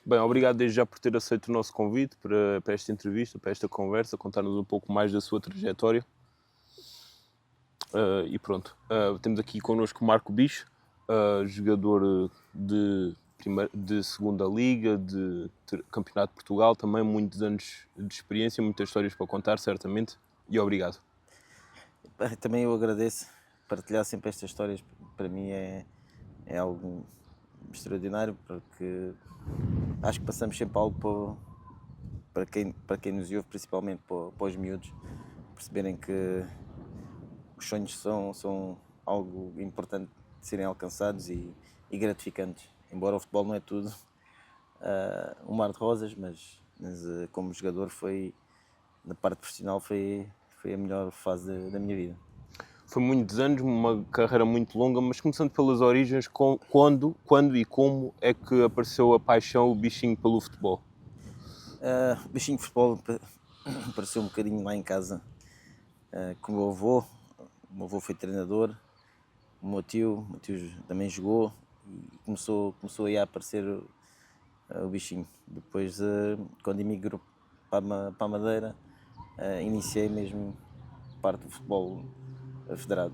Bem, obrigado desde já por ter aceito o nosso convite para esta entrevista, para esta conversa, contar-nos um pouco mais da sua trajetória. E pronto, temos aqui connosco o Marco Bicho, jogador de segunda liga, de campeonato de Portugal, também muitos anos de experiência, muitas histórias para contar, certamente, e obrigado. Também eu agradeço partilhar sempre estas histórias. Para mim é algo extraordinário, porque acho que passamos sempre algo para quem nos ouve, principalmente para os miúdos, perceberem que os sonhos são algo importante de serem alcançados e gratificantes. Embora o futebol não é tudo um mar de rosas, mas como jogador na parte profissional foi a melhor fase da minha vida. Foi muitos anos, uma carreira muito longa, mas começando pelas origens, quando e como é que apareceu a paixão, o bichinho pelo futebol? O bichinho de futebol apareceu um bocadinho lá em casa com o meu avô. O meu avô foi treinador, o meu tio também jogou e começou aí a aparecer o bichinho. Depois, quando emigrou para a Madeira, iniciei mesmo parte do futebol federado.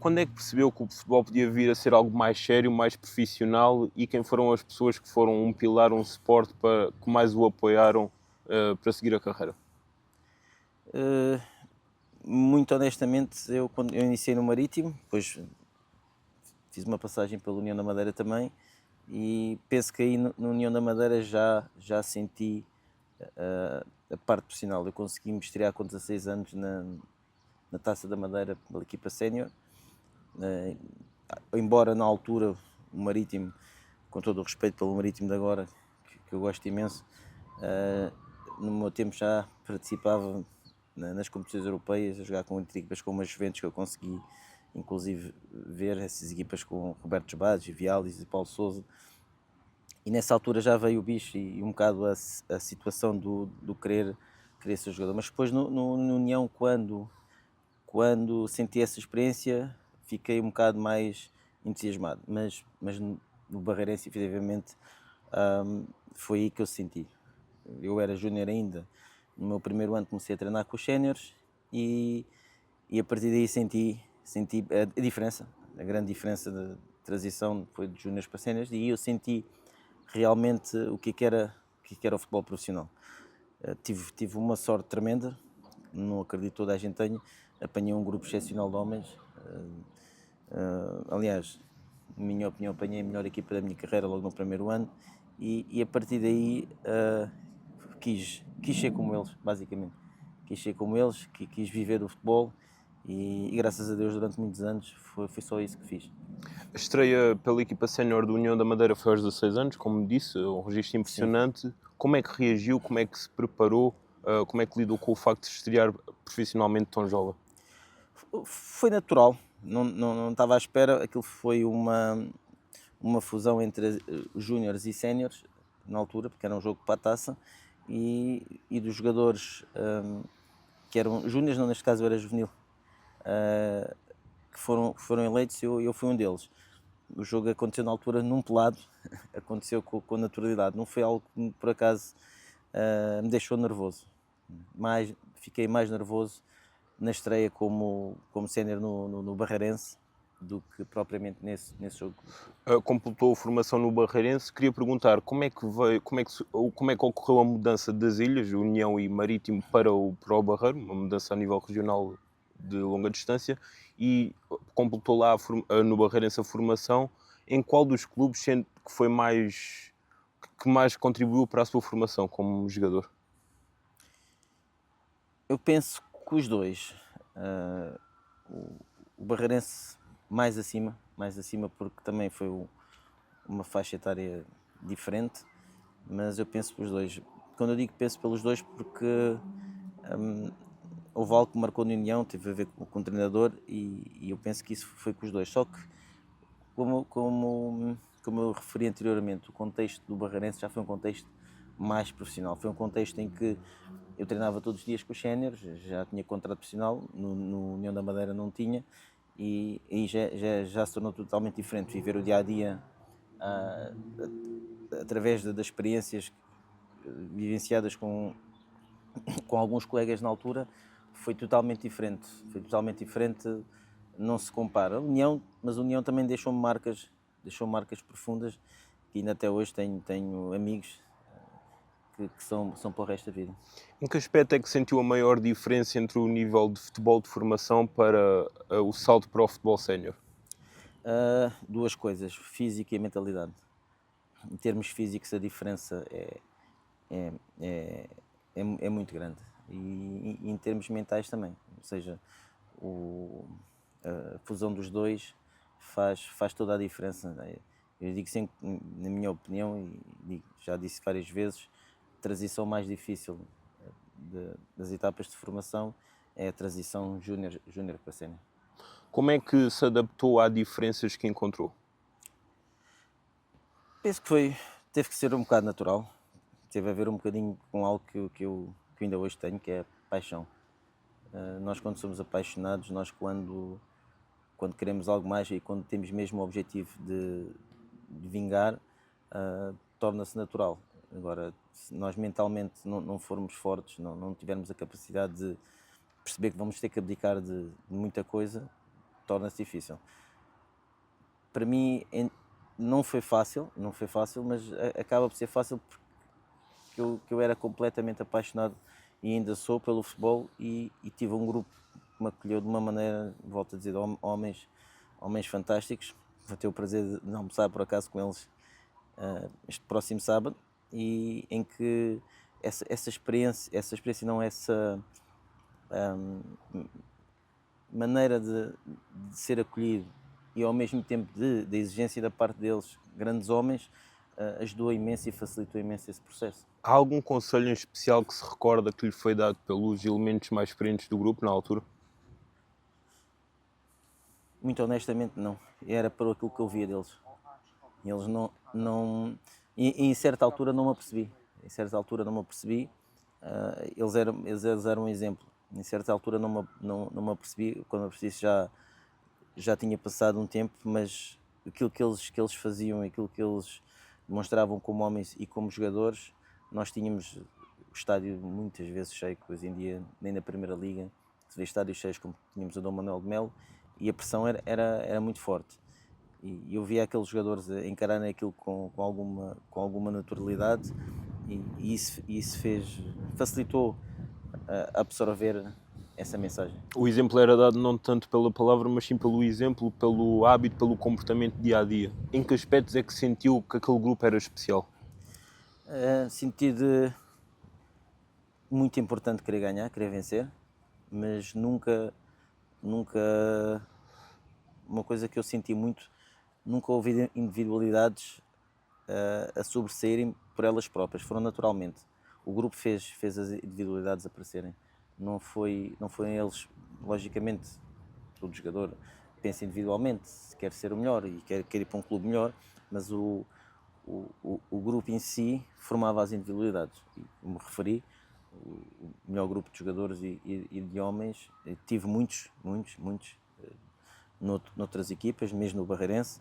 Quando é que percebeu que o futebol podia vir a ser algo mais sério, mais profissional, e quem foram as pessoas que foram um pilar, um suporte que mais o apoiaram para seguir a carreira? Uh, Muito honestamente, quando eu iniciei no Marítimo, depois fiz uma passagem pela União da Madeira também, e penso que aí no União da Madeira já senti a parte profissional. Eu consegui me estrear com 16 anos na Taça da Madeira pela equipa sénior, embora na altura o Marítimo, com todo o respeito pelo Marítimo de agora, que eu gosto imenso, no meu tempo já participava nas competições europeias, a jogar com equipas como as Juventus, que eu consegui inclusive ver essas equipas com Roberto Baggio, Vialis e Paulo Sousa. E nessa altura já veio o bicho e um bocado a situação do querer ser jogador. Mas depois no União, quando senti essa experiência, fiquei um bocado mais entusiasmado. Mas no Barreirense, efetivamente, foi aí que eu senti. Eu era júnior ainda. No meu primeiro ano comecei a treinar com os séniores e a partir daí senti a diferença, a grande diferença da transição foi de júniores para séniores, e eu senti realmente o que era o futebol profissional. Tive uma sorte tremenda, não acredito toda a gente tenha, apanhei um grupo excepcional de homens. Aliás, na minha opinião, apanhei a melhor equipa da minha carreira logo no primeiro ano e a partir daí quis ser como eles, basicamente. Quis ser como eles, quis viver o futebol e graças a Deus durante muitos anos foi só isso que fiz. A estreia pela equipa sénior do União da Madeira foi aos 16 anos, como disse, um registro Sim. impressionante. Como é que reagiu, como é que se preparou, como é que lidou com o facto de estrear profissionalmente tão jovem? Foi natural, não estava à espera, aquilo foi uma fusão entre júniores e séniores na altura, porque era um jogo para a taça, e dos jogadores que eram júniores, não, neste caso eu era juvenil, que foram eleitos, eu fui um deles. O jogo aconteceu na altura num pelado, aconteceu com naturalidade, não foi algo que por acaso me deixou nervoso. Fiquei mais nervoso na estreia como sénior no Barreirense do que propriamente nesse jogo. Completou a formação no Barreirense. Queria perguntar como é que ocorreu a mudança das ilhas, União e Marítimo, para o Barreiro, uma mudança a nível regional de longa distância, e completou lá no Barreirense a formação. Em qual dos clubes sente que foi que mais contribuiu para a sua formação como jogador? Eu penso que os dois. O Barreirense mais acima porque também foi uma faixa etária diferente, mas eu penso pelos dois. Quando eu digo penso pelos dois, porque houve algo que marcou na União, teve a ver com o treinador, e eu penso que isso foi com os dois. Só que, como eu referi anteriormente, o contexto do Barreirense já foi um contexto mais profissional. Foi um contexto em que eu treinava todos os dias com os séniores, já tinha contrato profissional, no União da Madeira não tinha, e já se tornou totalmente diferente. Viver o dia-a-dia através das experiências vivenciadas com alguns colegas na altura, foi totalmente diferente. Não se compara. Mas a União também deixou marcas profundas, que ainda até hoje tenho amigos que são para o resto da vida. Em que aspecto é que sentiu a maior diferença entre o nível de futebol de formação para o salto para o futebol sénior? Duas coisas, físico e mentalidade. Em termos físicos, a diferença é muito grande. E em termos mentais também. Ou seja, a fusão dos dois faz toda a diferença. Eu digo sempre, na minha opinião, e já disse várias vezes, a transição mais difícil das etapas de formação é a transição júnior para sénior. Como é que se adaptou às diferenças que encontrou? Penso que teve que ser um bocado natural. Teve a ver um bocadinho com algo que eu ainda hoje tenho, que é a paixão. Nós, quando somos apaixonados, quando queremos algo mais e quando temos mesmo o objetivo de vingar, torna-se natural. Agora, se nós mentalmente não formos fortes, não tivermos a capacidade de perceber que vamos ter que abdicar de muita coisa, torna-se difícil. Para mim não foi fácil, mas acaba por ser fácil porque eu era completamente apaixonado e ainda sou pelo futebol e tive um grupo que me acolheu de uma maneira, volto a dizer, homens fantásticos. Vou ter o prazer de almoçar por acaso com eles este próximo sábado, e em que essa experiência não, essa maneira de ser acolhido e ao mesmo tempo de exigência da parte deles, grandes homens, ajudou imenso e facilitou imenso esse processo. Há algum conselho em especial que se recorda que lhe foi dado pelos elementos mais experientes do grupo na altura? Muito honestamente não, era para aquilo que eu via deles. Eles e em certa altura não me apercebi. Eles eram um exemplo. Em certa altura não me apercebi. Quando me apercebi já tinha passado um tempo, mas aquilo que eles faziam, aquilo que eles demonstravam como homens e como jogadores, nós tínhamos o estádio muitas vezes cheio, que hoje em dia nem na Primeira Liga se vê estádios cheios como tínhamos o Dom Manuel de Melo, e a pressão era muito forte. E eu via aqueles jogadores encararem aquilo com alguma naturalidade, e isso facilitou absorver essa mensagem. O exemplo era dado não tanto pela palavra, mas sim pelo exemplo, pelo hábito, pelo comportamento dia a dia. Em que aspectos é que sentiu que aquele grupo era especial? Senti de muito importante querer ganhar, querer vencer, mas nunca uma coisa que eu senti muito, nunca houve individualidades a sobressaírem por elas próprias, foram naturalmente. O grupo fez as individualidades aparecerem. Não foi eles, logicamente, todo jogador pensa individualmente, quer ser o melhor e quer ir para um clube melhor, mas o grupo em si formava as individualidades. E, como me referi, o melhor grupo de jogadores e de homens, tive muitos noutras equipas, mesmo no Barreirense,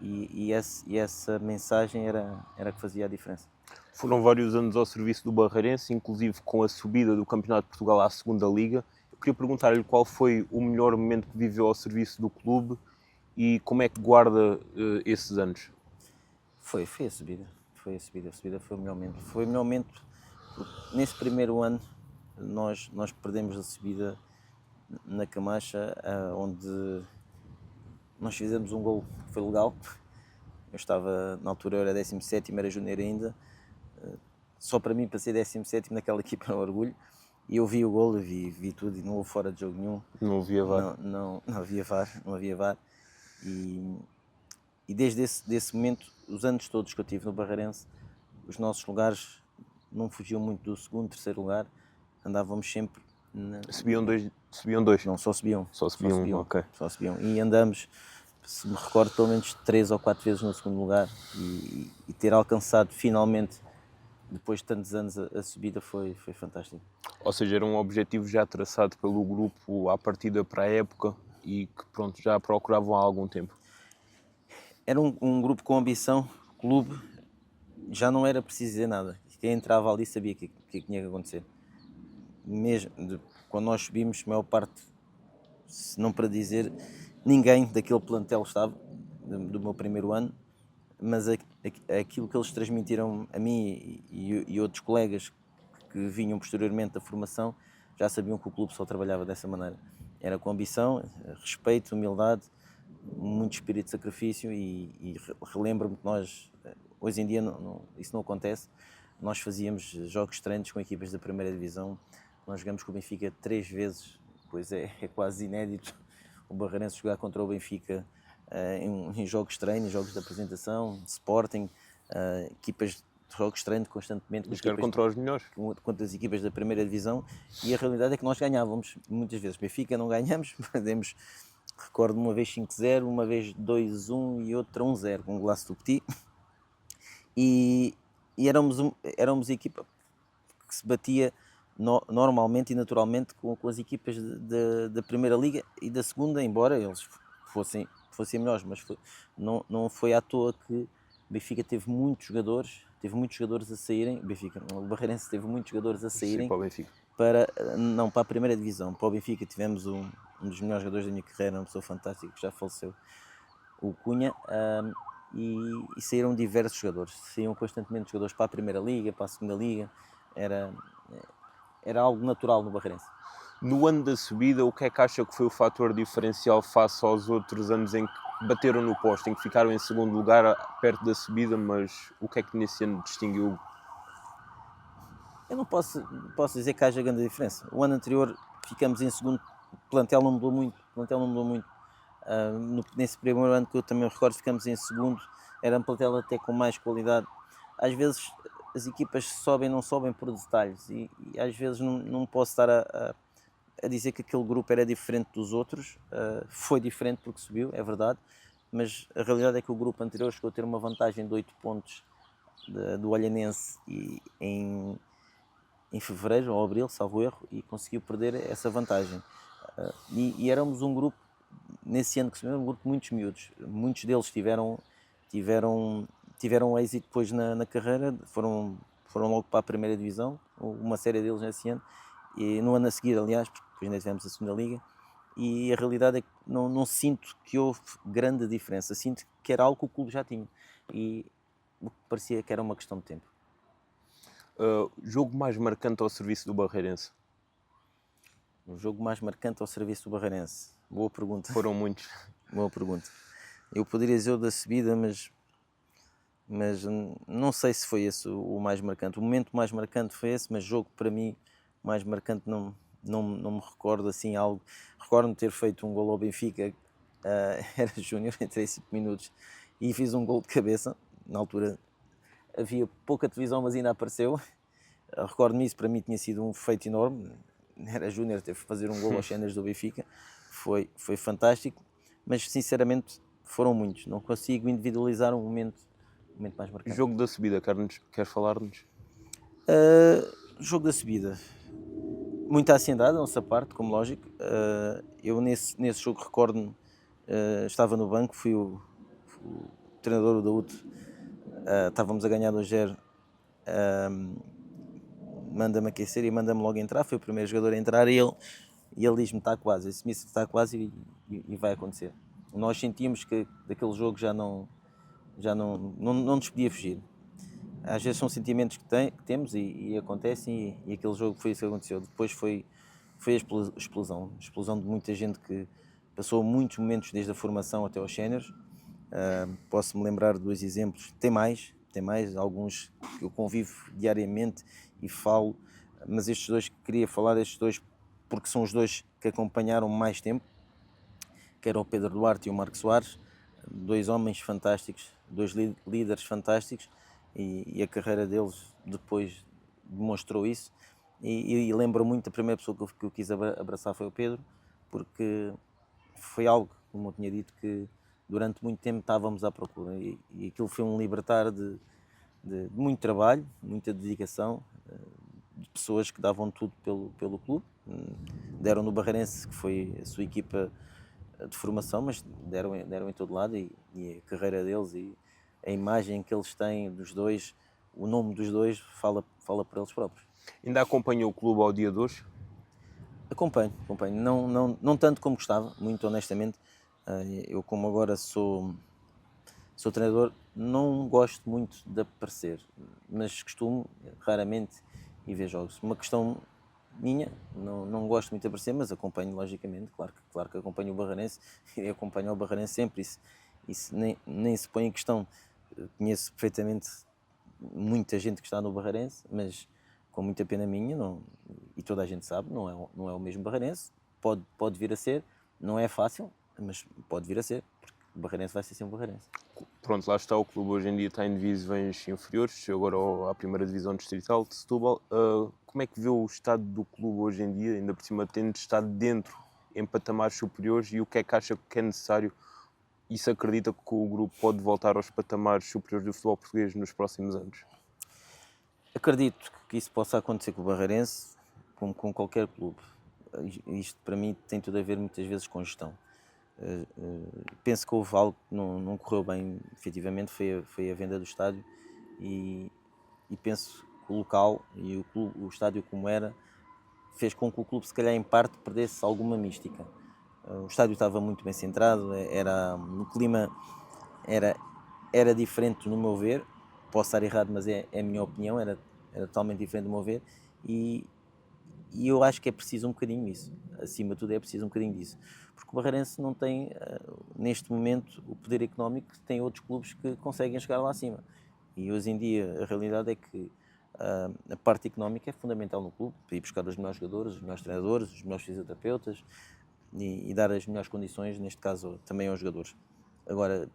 e essa mensagem era que fazia a diferença. Foram vários anos ao serviço do Barreirense, inclusive com a subida do Campeonato de Portugal à Segunda Liga. Eu queria perguntar-lhe qual foi o melhor momento que viveu ao serviço do clube e como é que guarda esses anos? Foi a subida. A subida foi o melhor momento. Foi o melhor momento porque nesse primeiro ano nós perdemos a subida na Camacha, onde nós fizemos um gol que foi legal. Eu estava, na altura eu era 17º, era júnior ainda. Só para mim, para ser 17º naquela equipa era um orgulho. E eu vi o gol, vi tudo, e não houve fora de jogo nenhum. Não havia VAR? Não havia VAR. E desde esse momento, os anos todos que eu tive no Barreirense, os nossos lugares não fugiam muito do segundo, terceiro lugar. Andávamos sempre... Subiam dois? Não, só subiam. Ok. Só subiam. E andamos, se me recordo, pelo menos 3 ou 4 vezes no segundo lugar. E ter alcançado finalmente, depois de tantos anos, a subida foi fantástico. Ou seja, era um objetivo já traçado pelo grupo à partida para a época e que pronto, já procuravam há algum tempo. era um grupo com ambição, clube, já não era preciso dizer nada. Quem entrava ali sabia o que tinha que acontecer. Mesmo quando nós subimos, a maior parte, se não para dizer, ninguém daquele plantel estava, do meu primeiro ano, mas aquilo que eles transmitiram a mim e outros colegas que vinham posteriormente da formação, já sabiam que o clube só trabalhava dessa maneira. Era com ambição, respeito, humildade, muito espírito de sacrifício e relembro-me que nós, hoje em dia isso não acontece, nós fazíamos jogos treinos com equipas da primeira divisão, nós jogamos com o Benfica 3 vezes, pois é quase inédito o Barreirense jogar contra o Benfica em jogos de treino, jogos de apresentação, Sporting, equipas de jogos de treino constantemente. Jogar contra os melhores. Contra as equipas da primeira divisão, e a realidade é que nós ganhávamos muitas vezes. Benfica não ganhamos, perdemos, recordo uma vez 5-0, uma vez 2-1 e outra 1-0 com o Golaço do Petit, e éramos a equipa que se batia normalmente e naturalmente com as equipas da Primeira Liga e da Segunda, embora eles fossem melhores, mas não foi à toa que o Benfica teve muitos jogadores a saírem, o Barreirense teve muitos jogadores a saírem. Sim, para o Benfica. Para a Primeira Divisão. Para o Benfica tivemos um dos melhores jogadores da minha carreira, uma pessoa fantástica que já faleceu, o Cunha, e saíram diversos jogadores, saíam constantemente jogadores para a Primeira Liga, para a Segunda Liga, era algo natural no Barreirense. No ano da subida, o que é que acha que foi o fator diferencial face aos outros anos em que bateram no posto, em que ficaram em segundo lugar perto da subida, mas o que é que nesse ano distinguiu? Eu não posso dizer que haja grande diferença. O ano anterior ficamos em segundo, o plantel não mudou muito. Nesse primeiro ano que eu também recordo, ficamos em segundo, era um plantel até com mais qualidade. Às vezes as equipas sobem, não sobem por detalhes, e às vezes não posso estar a dizer que aquele grupo era diferente dos outros. Foi diferente porque subiu, é verdade, mas a realidade é que o grupo anterior chegou a ter uma vantagem de 8 pontos do Olhanense em fevereiro ou abril, salvo erro, e conseguiu perder essa vantagem. E éramos um grupo, nesse ano que subiu, um grupo de muitos miúdos. Muitos deles tiveram êxito depois na carreira, foram logo para a primeira divisão, uma série deles nesse ano, e no ano a seguir, aliás, porque depois ainda tivemos a segunda liga, e a realidade é que não sinto que houve grande diferença, sinto que era algo que o clube já tinha, e o que parecia que era uma questão de tempo. Jogo mais marcante ao serviço do Barreirense? O jogo mais marcante ao serviço do Barreirense? Boa pergunta. Foram muitos. Boa pergunta. Eu poderia dizer o da subida, mas não sei se foi esse o mais marcante. O momento mais marcante foi esse, mas jogo para mim mais marcante não me recordo assim algo. Recordo-me ter feito um gol ao Benfica, era júnior, entrei 5 minutos e fiz um gol de cabeça. Na altura havia pouca televisão, mas ainda apareceu. Recordo-me isso, para mim tinha sido um feito enorme. Era júnior, teve que fazer um gol aos cenas do Benfica. Foi fantástico, mas sinceramente foram muitos. Não consigo individualizar um momento mais marcante. Jogo da subida, quer falar-nos? Jogo da subida. Muita ansiedade da nossa parte, como lógico. Eu nesse jogo recordo-me, estava no banco, fui o treinador da UT, estávamos a ganhar 2-0, manda-me aquecer e manda-me logo entrar, foi o primeiro jogador a entrar e ele diz-me está quase, esse míssil está quase e vai acontecer. Nós sentimos que daquele jogo já não nos podia fugir. Às vezes são sentimentos que temos e acontecem, e aquele jogo foi isso que aconteceu. Depois foi a explosão de muita gente que passou muitos momentos desde a formação até aos séniores. Posso-me lembrar de 2 exemplos, tem mais, alguns que eu convivo diariamente e falo, mas estes 2 que queria falar, porque são os 2 que acompanharam mais tempo, que era o Pedro Duarte e o Marco Soares, 2 homens fantásticos, 2 líderes fantásticos, e a carreira deles depois demonstrou isso, e lembro muito, a primeira pessoa que eu quis abraçar foi o Pedro, porque foi algo, como eu tinha dito, que durante muito tempo estávamos à procura, e aquilo foi um libertar de muito trabalho, muita dedicação, de pessoas que davam tudo pelo clube. Deram no Barreirense, que foi a sua equipa de formação, mas deram em todo lado e a carreira deles e a imagem que eles têm dos dois, o nome dos dois fala por eles próprios. Ainda acompanha o clube ao dia de hoje? Acompanho. Não tanto como gostava, muito honestamente. Eu, como agora sou treinador, não gosto muito de aparecer, mas costumo raramente ir ver jogos. Uma questão minha, não gosto muito de aparecer, mas acompanho logicamente, claro que acompanho o Barreirense e acompanho o Barreirense sempre, isso nem se põe em questão. Conheço perfeitamente muita gente que está no Barreirense, mas com muita pena minha, e toda a gente sabe, não é o mesmo Barreirense, pode vir a ser, não é fácil, mas pode vir a ser, porque o Barreirense vai ser sempre o Barreirense. Pronto, lá está, o clube hoje em dia está em divisões inferiores, agora à primeira divisão distrital de Setúbal. Como é que vê o estado do clube hoje em dia, ainda por cima tendo estado dentro em patamares superiores, e o que é que acha que é necessário e se acredita que o grupo pode voltar aos patamares superiores do futebol português nos próximos anos? Acredito que isso possa acontecer com o Barreirense, como com qualquer clube. Isto para mim tem tudo a ver muitas vezes com gestão. Penso que houve algo que não correu bem, efetivamente, foi a venda do estádio e penso que o local e o estádio como era fez com que o clube, se calhar em parte, perdesse alguma mística. O estádio estava muito bem centrado, no clima era diferente no meu ver, posso estar errado, mas é a minha opinião, era totalmente diferente do meu ver, e eu acho que é preciso um bocadinho disso, acima de tudo é preciso um bocadinho disso, porque o Barreirense não tem, neste momento, o poder económico que tem outros clubes que conseguem chegar lá acima, e hoje em dia a realidade é que a parte económica é fundamental no clube, para ir buscar os melhores jogadores, os melhores treinadores, os melhores fisioterapeutas, e dar as melhores condições, neste caso também aos jogadores. Agora,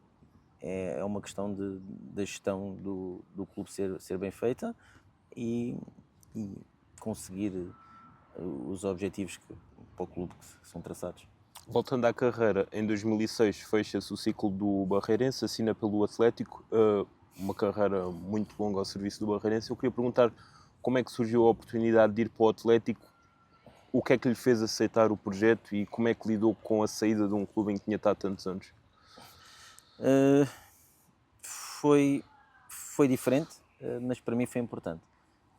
é uma questão da gestão do clube ser bem feita e conseguir os objetivos para o clube que são traçados. Voltando à carreira, em 2006 fecha-se o ciclo do Barreirense, assina pelo Atlético, uma carreira muito longa ao serviço do Barreirense. Eu queria perguntar como é que surgiu a oportunidade de ir para o Atlético, o que é que lhe fez aceitar o projeto e como é que lidou com a saída de um clube em que tinha estado tantos anos? Foi diferente, mas para mim foi importante.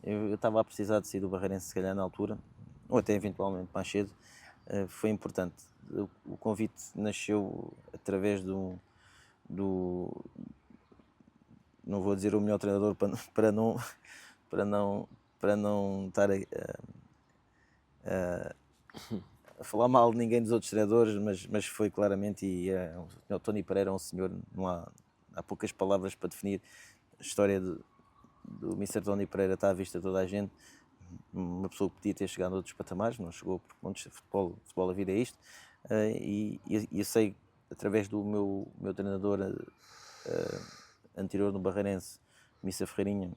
Eu estava a precisar de sair do Barreirense, se calhar na altura, ou até eventualmente mais cedo. Foi importante. O convite nasceu através do não vou dizer o melhor treinador para não estar a falar mal de ninguém dos outros treinadores, mas foi claramente, o Sr. Tony Pereira é um senhor, há poucas palavras para definir a história do Mr. Tony Pereira, está à vista de toda a gente, uma pessoa que podia ter chegado a outros patamares, não chegou, porque montes de futebol a vida é isto, e eu sei, através do meu treinador anterior no Barreirense, o Missa Ferreirinha,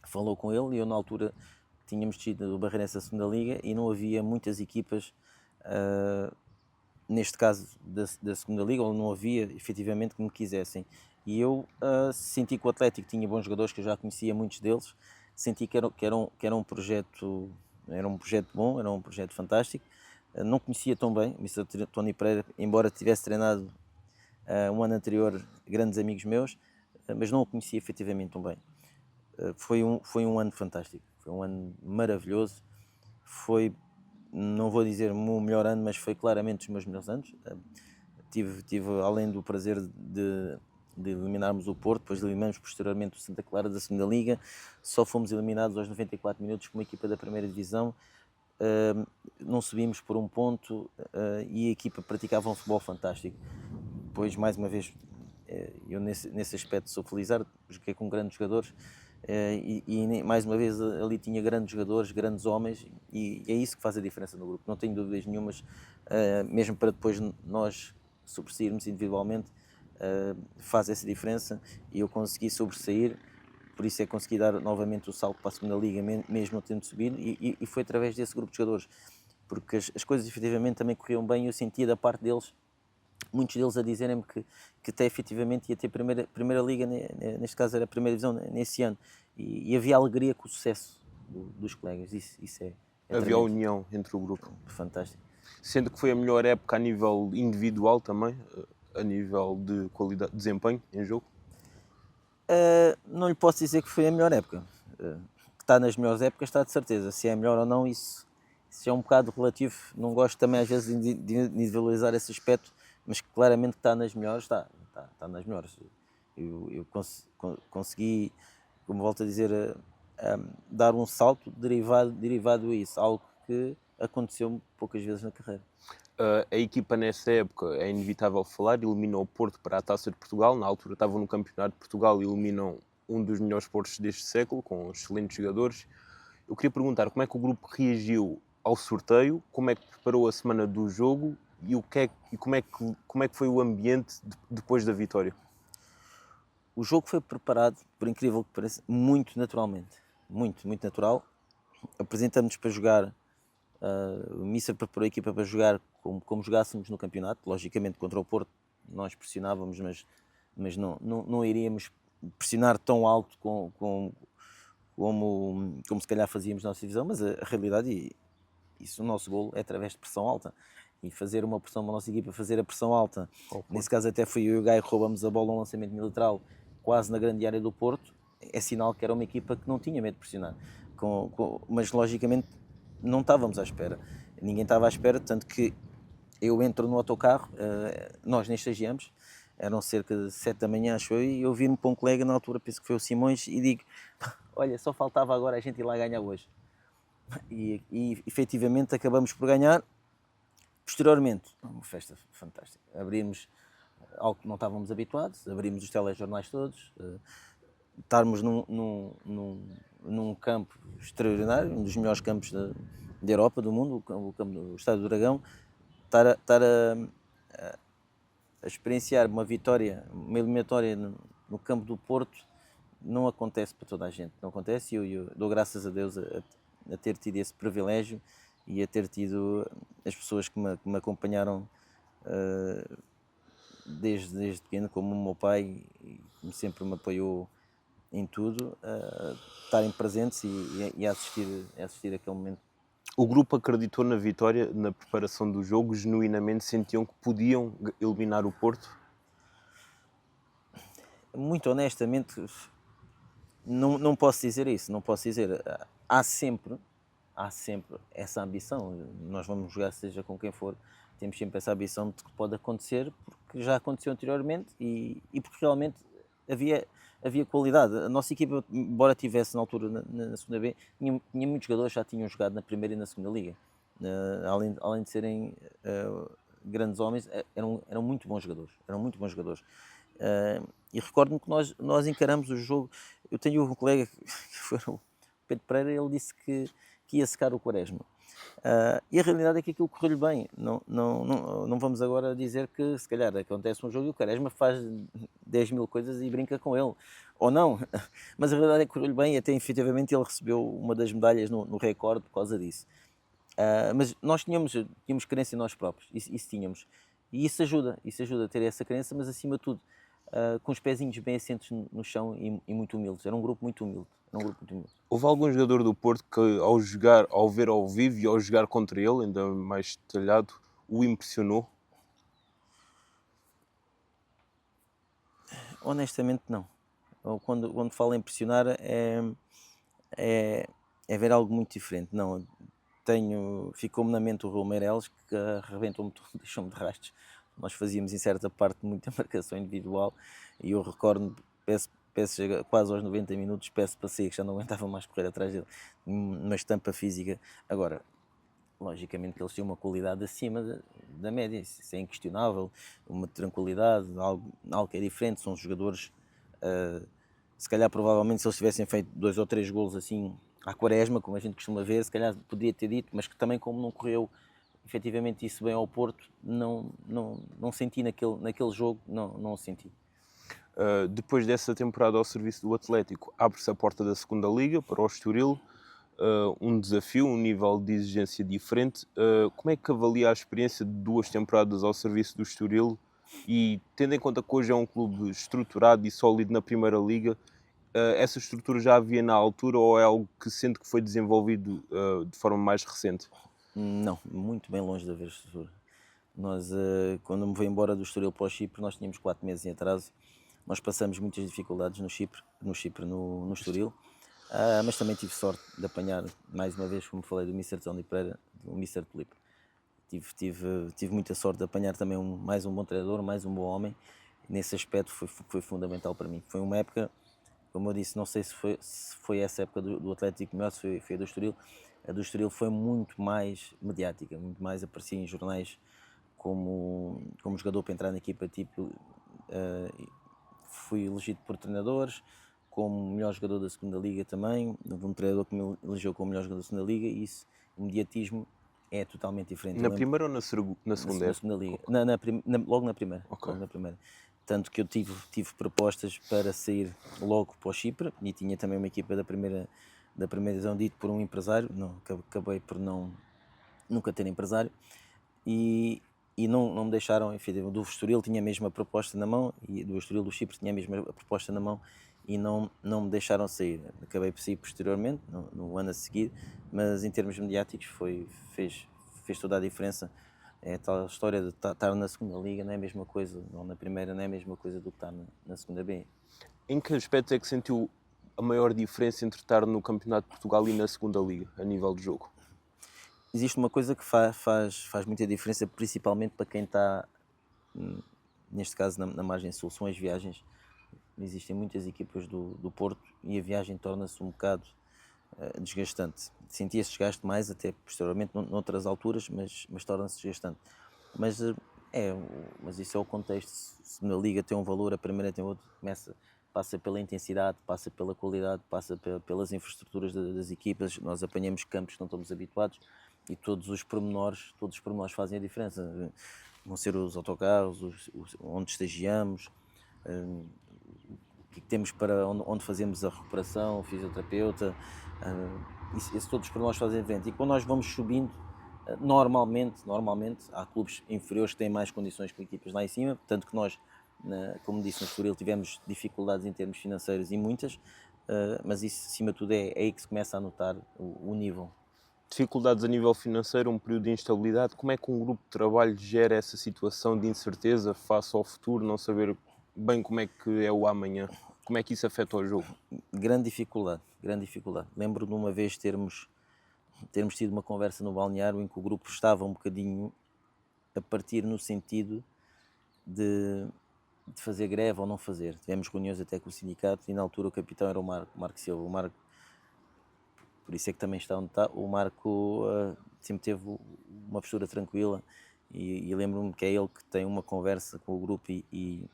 falou com ele, e eu na altura tínhamos descido do Barreirense à segunda liga e não havia muitas equipas, neste caso da segunda liga, ou não havia efetivamente que me quisessem, e eu senti que o Atlético tinha bons jogadores, que eu já conhecia muitos deles, senti que era um projeto bom, era um projeto fantástico. Não conhecia tão bem o Mr. Tony Pereira, embora tivesse treinado um ano anterior grandes amigos meus, mas não o conhecia efetivamente tão bem. Foi um ano fantástico, foi um ano maravilhoso, não vou dizer o meu melhor ano, mas foi claramente os meus melhores anos. Tive além do prazer de eliminarmos o Porto, depois eliminamos posteriormente o Santa Clara da segunda liga, só fomos eliminados aos 94 minutos por uma equipa da primeira divisão, não subimos por um ponto, e a equipa praticava um futebol fantástico. Depois, mais uma vez, eu nesse aspecto sou felizardo, joguei com grandes jogadores, e mais uma vez ali tinha grandes jogadores, grandes homens, e é isso que faz a diferença no grupo, não tenho dúvidas nenhumas, mesmo para depois nós sobressairmos individualmente, faz essa diferença, e eu consegui sobressair, por isso é que consegui dar novamente o salto para a segunda liga, mesmo não tendo subido, e foi através desse grupo de jogadores, porque as coisas efetivamente também corriam bem, e eu sentia da parte deles, muitos deles a dizerem-me que até efetivamente ia ter primeira liga, neste caso era a primeira divisão nesse ano, e havia alegria com o sucesso dos colegas, isso é Havia tremendo. união entre o grupo. Fantástico. Sendo que foi a melhor época a nível individual também, a nível de qualidade, desempenho em jogo. Não lhe posso dizer que foi a melhor época. Que está nas melhores épocas, está de certeza. Se é melhor ou não, isso é um bocado relativo. Não gosto também às vezes de individualizar esse aspecto, mas claramente que está nas melhores, está nas melhores. Eu consegui, como volto a dizer, dar um salto derivado a isso, algo que aconteceu poucas vezes na carreira. A equipa nessa época, é inevitável falar, eliminou o Porto para a Taça de Portugal. Na altura estavam no Campeonato de Portugal e eliminam um dos melhores Portos deste século, com excelentes jogadores. Eu queria perguntar como é que o grupo reagiu ao sorteio, como é que preparou a semana do jogo e como é que foi o ambiente depois da vitória. O jogo foi preparado, por incrível que pareça, muito naturalmente. Muito natural. Apresentamos-nos para jogar. O Mister preparou a equipa para jogar como jogássemos no campeonato. Logicamente, contra o Porto, nós pressionávamos, mas não iríamos pressionar tão alto como se calhar fazíamos na nossa divisão. Mas a realidade, e isso, o nosso golo é através de pressão alta. E fazer uma pressão, a nossa equipa fazer a pressão alta, nesse caso até foi eu e o Gaio que roubamos a bola no lançamento militar, quase na grande área do Porto, é sinal que era uma equipa que não tinha medo de pressionar. Mas logicamente não estávamos à espera. Ninguém estava à espera, tanto que eu entro no autocarro, nós nem estagiamos, eram cerca de 7 da manhã, acho eu, e eu viro-me para um colega, na altura penso que foi o Simões, e digo, olha, só faltava agora a gente ir lá ganhar hoje. E efetivamente acabamos por ganhar. Posteriormente, uma festa fantástica. Abrimos algo que não estávamos habituados, abrimos os telejornais todos, estarmos num campo extraordinário, um dos melhores campos da Europa, do mundo, o Estádio do Dragão, estar a experienciar uma vitória, uma eliminatória no campo do Porto, não acontece para toda a gente, não acontece, e eu dou graças a Deus a ter tido esse privilégio e a ter tido as pessoas que me acompanharam desde pequeno, como o meu pai, que sempre me apoiou em tudo, estarem presentes e a assistir aquele momento. O grupo acreditou na vitória, na preparação do jogo, genuinamente sentiam que podiam eliminar o Porto? Muito honestamente, não posso dizer isso, não posso dizer. Há sempre essa ambição. Nós vamos jogar seja com quem for, temos sempre essa ambição de que pode acontecer, porque já aconteceu anteriormente e porque realmente havia qualidade. A nossa equipa, embora tivesse na altura na segunda B, tinha muitos jogadores que já tinham jogado na primeira e na segunda liga. Além de serem grandes homens, eram muito bons jogadores. E recordo-me que nós encaramos o jogo. Eu tenho um colega que foi o Pedro Pereira, ele disse que ia secar o Quaresma. E a realidade é que aquilo correu-lhe bem. Não vamos agora dizer que se calhar acontece um jogo e o Quaresma faz 10 mil coisas e brinca com ele. Ou não. Mas a realidade é que correu-lhe bem e até efetivamente ele recebeu uma das medalhas no recorde por causa disso. Mas nós tínhamos crença em nós próprios. Isso tínhamos. E isso ajuda a ter essa crença, mas acima de tudo, com os pezinhos bem assentos no chão e muito humildes. Era um grupo muito humilde. Houve algum jogador do Porto que ao ver ao vivo e ao jogar contra ele, ainda mais detalhado, o impressionou? Honestamente não. Quando falo em impressionar é ver algo muito diferente. Não, ficou-me na mente o Raul Meireles, que arrebentou-me tudo, deixou-me de rastros. Nós fazíamos em certa parte muita marcação individual e eu recordo-me, peço quase aos 90 minutos, peço para sair, que já não aguentava mais correr atrás dele, uma estampa física. Agora, logicamente que eles tinham uma qualidade acima da média, isso é inquestionável, uma tranquilidade, algo que é diferente, são jogadores, se calhar provavelmente se eles tivessem feito 2 ou 3 golos assim à Quaresma, como a gente costuma ver, se calhar podia ter dito, mas que também como não correu efetivamente isso bem ao Porto, não senti naquele jogo, não senti. Depois dessa temporada ao serviço do Atlético, abre-se a porta da segunda Liga para o Estoril, um desafio, um nível de exigência diferente. Como é que avalia a experiência de 2 temporadas ao serviço do Estoril e, tendo em conta que hoje é um clube estruturado e sólido na Primeira Liga, essa estrutura já havia na altura ou é algo que sente que foi desenvolvido de forma mais recente? Não, muito bem longe de haver estrutura. Nós, quando me veio embora do Estoril para o Chipre, nós tínhamos 4 meses em atraso. Nós passamos muitas dificuldades no Estoril, mas também tive sorte de apanhar, mais uma vez, como falei, do Mister Tony Pereira, do Mister Filipe. Tive muita sorte de apanhar também mais um bom treinador, mais um bom homem. Nesse aspecto foi fundamental para mim. Foi uma época, como eu disse, não sei se foi essa época do Atlético melhor, se foi a do Estoril. A do Estoril foi muito mais mediática, muito mais aparecia em jornais como jogador para entrar na equipa, tipo, fui elegido por treinadores como melhor jogador da segunda liga também, houve um treinador que me elegeu como melhor jogador da segunda liga, e isso, o mediatismo é totalmente diferente. Na primeira ou na segunda? Na segunda liga, logo na primeira, Ok. logo na primeira. Tanto que eu tive propostas para sair logo para o Chipre, e tinha também uma equipa da primeira divisão dito por um empresário, não, acabei por nunca ter empresário, e não me deixaram, enfim, do Estoril tinha a mesma proposta na mão, e do Estoril do Chipre tinha a mesma proposta na mão, e não me deixaram sair. Acabei por sair posteriormente, no ano a seguir, mas em termos mediáticos fez toda a diferença. É a tal história de estar na segunda liga, não é a mesma coisa, ou na primeira, não é a mesma coisa do que estar na segunda B. Em que aspecto é que sentiu a maior diferença entre estar no Campeonato de Portugal e na segunda liga, a nível de jogo? Existe uma coisa que faz muita diferença, principalmente para quem está, neste caso na margem sul, são as viagens. Existem muitas equipas do Porto e a viagem torna-se um bocado desgastante. Senti esse desgaste mais até posteriormente noutras alturas, mas torna-se desgastante. Mas isso é o contexto. Se na liga tem um valor, a primeira tem outro, passa pela intensidade, passa pela qualidade, passa pelas infraestruturas das equipas. Nós apanhamos campos que não estamos habituados, e todos os pormenores fazem a diferença. Vão ser os autocarros, onde estagiamos, o que temos para onde fazemos a recuperação, o fisioterapeuta, isso todos os pormenores fazem a diferença. E quando nós vamos subindo, normalmente há clubes inferiores que têm mais condições que equipas lá em cima, tanto que nós, como disse, no Estoril tivemos dificuldades em termos financeiros, e muitas, mas isso, acima de tudo, é aí que se começa a notar o nível. Dificuldades a nível financeiro, um período de instabilidade. Como é que um grupo de trabalho gera essa situação de incerteza face ao futuro, não saber bem como é que é o amanhã? Como é que isso afeta o jogo? Grande dificuldade. Lembro de uma vez termos tido uma conversa no balneário em que o grupo estava um bocadinho a partir no sentido de fazer greve ou não fazer. Tivemos reuniões até com o sindicato, e na altura o capitão era o Marco Silva. O Marco, por isso é que também está onde está, o Marco sempre teve uma postura tranquila, e lembro-me que é ele que tem uma conversa com o grupo, e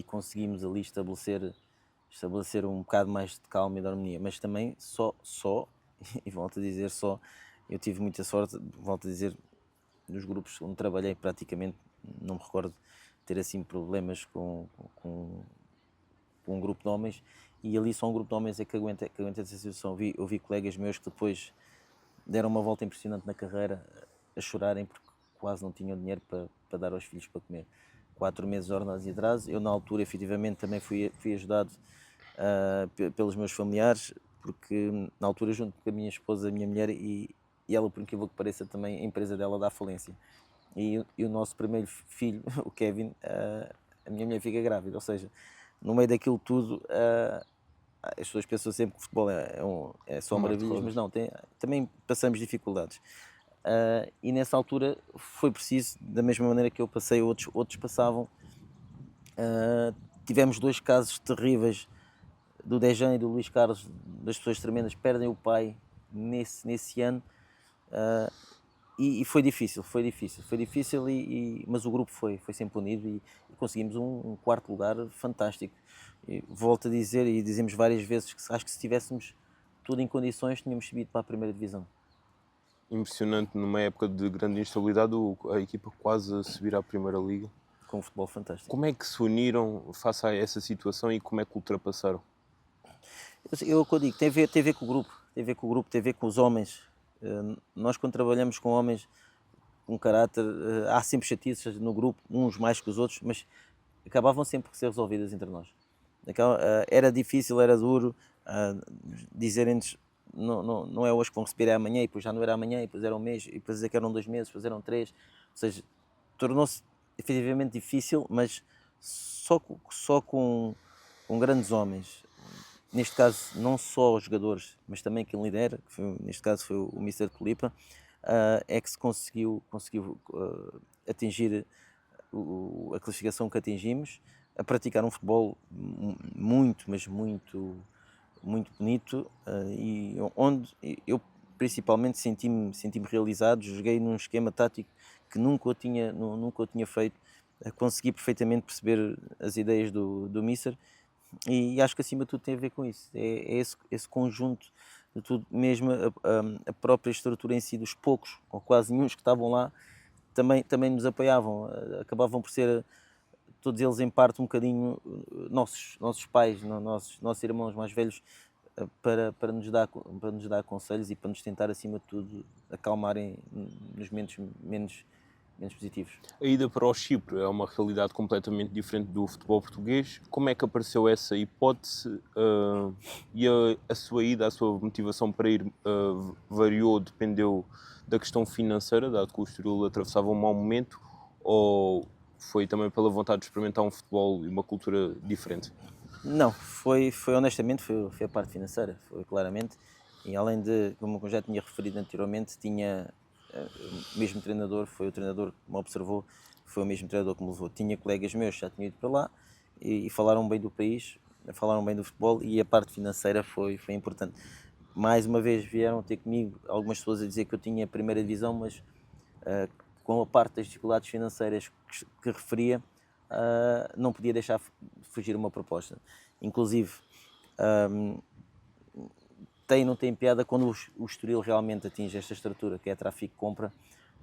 conseguimos ali estabelecer um bocado mais de calma e de harmonia, mas também só, e volto a dizer só, eu tive muita sorte, volto a dizer, nos grupos onde trabalhei praticamente não me recordo ter assim problemas com um grupo de homens, e ali só um grupo de homens é que aguenta essa situação. Eu vi colegas meus que depois deram uma volta impressionante na carreira, a chorarem porque quase não tinham dinheiro para dar aos filhos para comer. 4 meses de ordenados e atraso. Eu na altura efetivamente também fui ajudado pelos meus familiares, porque na altura, junto com a minha esposa, a minha mulher, e ela, por incrível que pareça, também a empresa dela dá falência. E o nosso primeiro filho, o Kevin, a minha mulher fica grávida, ou seja, no meio daquilo tudo, as pessoas pensam sempre que o futebol é só maravilhas, mas não, também passamos dificuldades. E nessa altura foi preciso, da mesma maneira que eu passei, outros passavam. Tivemos 2 casos terríveis, do Dejan e do Luís Carlos, das pessoas tremendas, perdem o pai nesse ano, e foi difícil, mas o grupo foi sempre unido, e conseguimos um 4º lugar fantástico. E volto a dizer, e dizemos várias vezes, que acho que se tivéssemos tudo em condições tínhamos subido para a primeira divisão. Impressionante, numa época de grande instabilidade, a equipa quase a subir à Primeira Liga. Com um futebol fantástico. Como é que se uniram face a essa situação e como é que ultrapassaram? Eu digo, tem a ver com o grupo, tem a ver com os homens. Nós, quando trabalhamos com homens com caráter, há sempre chatices no grupo, uns mais que os outros, mas acabavam sempre por ser resolvidas entre nós. Era difícil, era duro, dizerem-nos, não é hoje que vão receber, é amanhã, e depois já não era amanhã, e depois era um mês, e depois dizer que eram 2 meses, depois eram 3, ou seja, tornou-se efetivamente difícil, mas só com grandes homens, neste caso não só os jogadores, mas também quem lidera, que neste caso foi o Mister Tulipa, é que se conseguiu atingir a classificação que atingimos, a praticar um futebol muito, mas muito, muito bonito, e onde eu principalmente senti-me realizado. Joguei num esquema tático que nunca o tinha feito, consegui perfeitamente perceber as ideias do Mister, e acho que acima de tudo tem a ver com isso, é esse conjunto de tudo, mesmo a própria estrutura em si dos poucos, ou quase nenhum que estavam lá, também nos apoiavam, acabavam por ser todos eles em parte um bocadinho nossos pais, nossos irmãos mais velhos, para nos dar conselhos e para nos tentar, acima de tudo, acalmarem nos momentos menos positivos. A ida para o Chipre é uma realidade completamente diferente do futebol português. Como é que apareceu essa hipótese e a sua ida, a sua motivação para ir variou, dependeu da questão financeira, dado que o Estoril atravessava um mau momento, ou foi também pela vontade de experimentar um futebol e uma cultura diferente? Não, foi honestamente, foi a parte financeira, foi claramente, e além de, como eu já tinha referido anteriormente, tinha o mesmo treinador, foi o treinador que me observou, foi o mesmo treinador que me levou. Tinha colegas meus que já tinham ido para lá e falaram bem do país, falaram bem do futebol, e a parte financeira foi importante. Mais uma vez vieram ter comigo algumas pessoas a dizer que eu tinha a primeira divisão, mas com a parte das dificuldades financeiras que referia, não podia deixar fugir uma proposta. Inclusive, não tem piada quando o Estoril realmente atinge esta estrutura, que é a Trafico-Compra.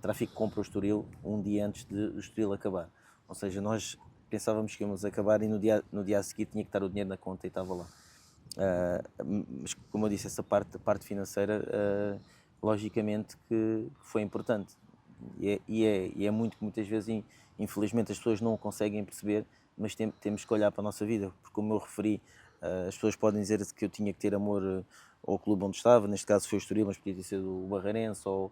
Trafico-Compra o Estoril um dia antes de o Estoril acabar. Ou seja, nós pensávamos que íamos acabar e no dia a seguir tinha que estar o dinheiro na conta e estava lá. Mas, como eu disse, essa parte, a parte financeira, logicamente que foi importante. E é muito que muitas vezes, infelizmente, as pessoas não o conseguem perceber, mas temos que olhar para a nossa vida, porque, como eu referi, as pessoas podem dizer que eu tinha que ter amor ao clube onde estava, neste caso foi o Estoril, mas podia ter sido o Barreirense ou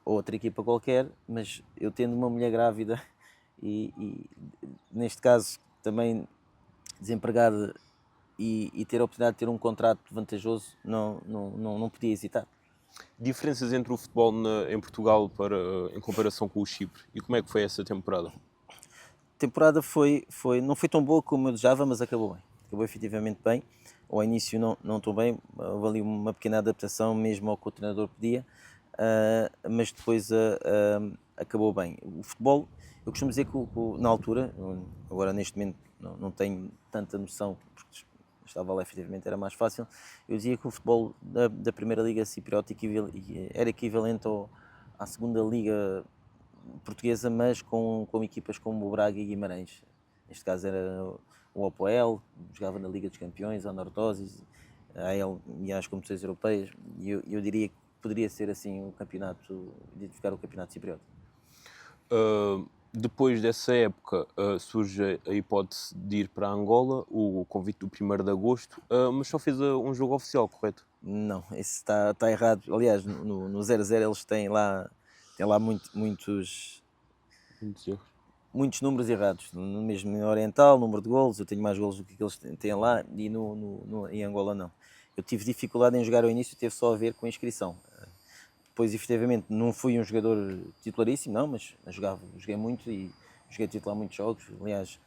outra equipa qualquer, mas eu tendo uma mulher grávida e neste caso também desempregada, e ter a oportunidade de ter um contrato vantajoso, não podia hesitar. Diferenças entre o futebol em Portugal em comparação com o Chipre, e como é que foi essa temporada? A temporada não foi tão boa como eu desejava, mas acabou bem. Acabou efetivamente bem. Ao início não tão bem, houve ali uma pequena adaptação mesmo ao que o treinador pedia, mas depois acabou bem. O futebol, eu costumo dizer que na altura, agora neste momento não tenho tanta noção, porque estava lá efetivamente, era mais fácil, eu dizia que o futebol da Primeira Liga Cipriota era equivalente à Segunda Liga Portuguesa, mas com equipas como o Braga e Guimarães. Neste caso era o Opoel, jogava na Liga dos Campeões, a Nortosis, a AEL e às competições europeias, e eu diria que poderia ser assim o campeonato, identificar o campeonato cipriota. Depois dessa época surge a hipótese de ir para Angola, o convite do 1º de agosto, mas só fez um jogo oficial, correto? Não, isso está errado. Aliás, no 0-0 eles têm lá muitos números errados. No mesmo em Oriental, número de golos, eu tenho mais golos do que eles têm lá, e em Angola não. Eu tive dificuldade em jogar ao início, teve só a ver com a inscrição. Depois, efetivamente, não fui um jogador titularíssimo, não, mas joguei muito e joguei titular muitos jogos. Aliás,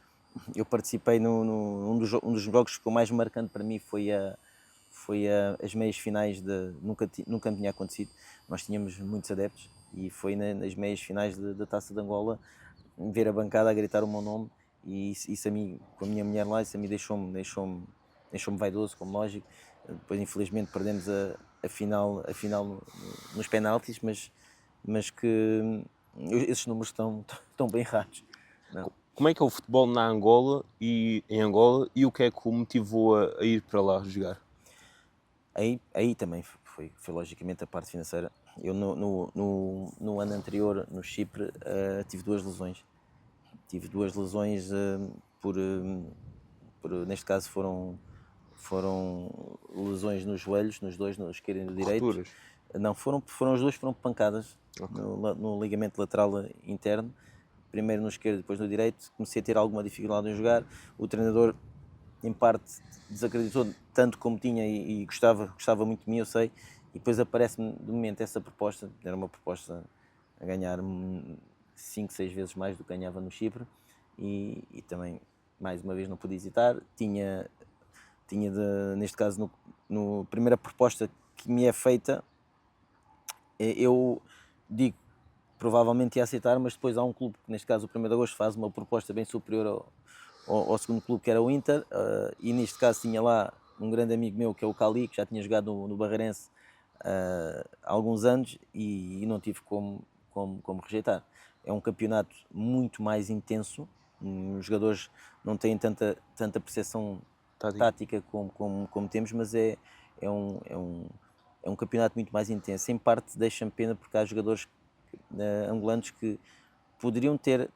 eu participei um dos jogos que foi mais marcante para mim, foi as meias finais nunca me tinha acontecido. Nós tínhamos muitos adeptos e foi nas meias finais da Taça de Angola, ver a bancada a gritar o meu nome, e isso a mim, com a minha mulher lá, isso a mim deixou-me vaidoso, como lógico. Depois, infelizmente, perdemos a final nos penaltis, mas que esses números estão bem raros. Não. Como é que é o futebol em Angola e o que é que o motivou a ir para lá jogar? Aí também foi logicamente a parte financeira. Eu no ano anterior, no Chipre, tive 2 lesões. Tive 2 lesões neste caso foram lesões nos joelhos, nos dois, no esquerdo e no direito. Rupturas. Não, foram os dois, foram pancadas no ligamento lateral interno. Primeiro no esquerdo, depois no direito. Comecei a ter alguma dificuldade em jogar. O treinador, em parte, desacreditou tanto como tinha e gostava muito de mim, eu sei. E depois aparece-me, de momento, essa proposta. Era uma proposta a ganhar 5, 6 vezes mais do que ganhava no Chipre. E também, mais uma vez, não pude hesitar. Neste caso, no primeira proposta que me é feita, eu digo provavelmente ia aceitar, mas depois há um clube, que neste caso o 1º de Agosto, faz uma proposta bem superior ao segundo clube, que era o Inter, e neste caso tinha lá um grande amigo meu, que é o Cali, que já tinha jogado no Barreirense há alguns anos, e não tive como rejeitar. É um campeonato muito mais intenso, os jogadores não têm tanta percepção tática como temos, mas é um campeonato muito mais intenso. Em parte deixa-me pena porque há jogadores angolanos que poderiam ter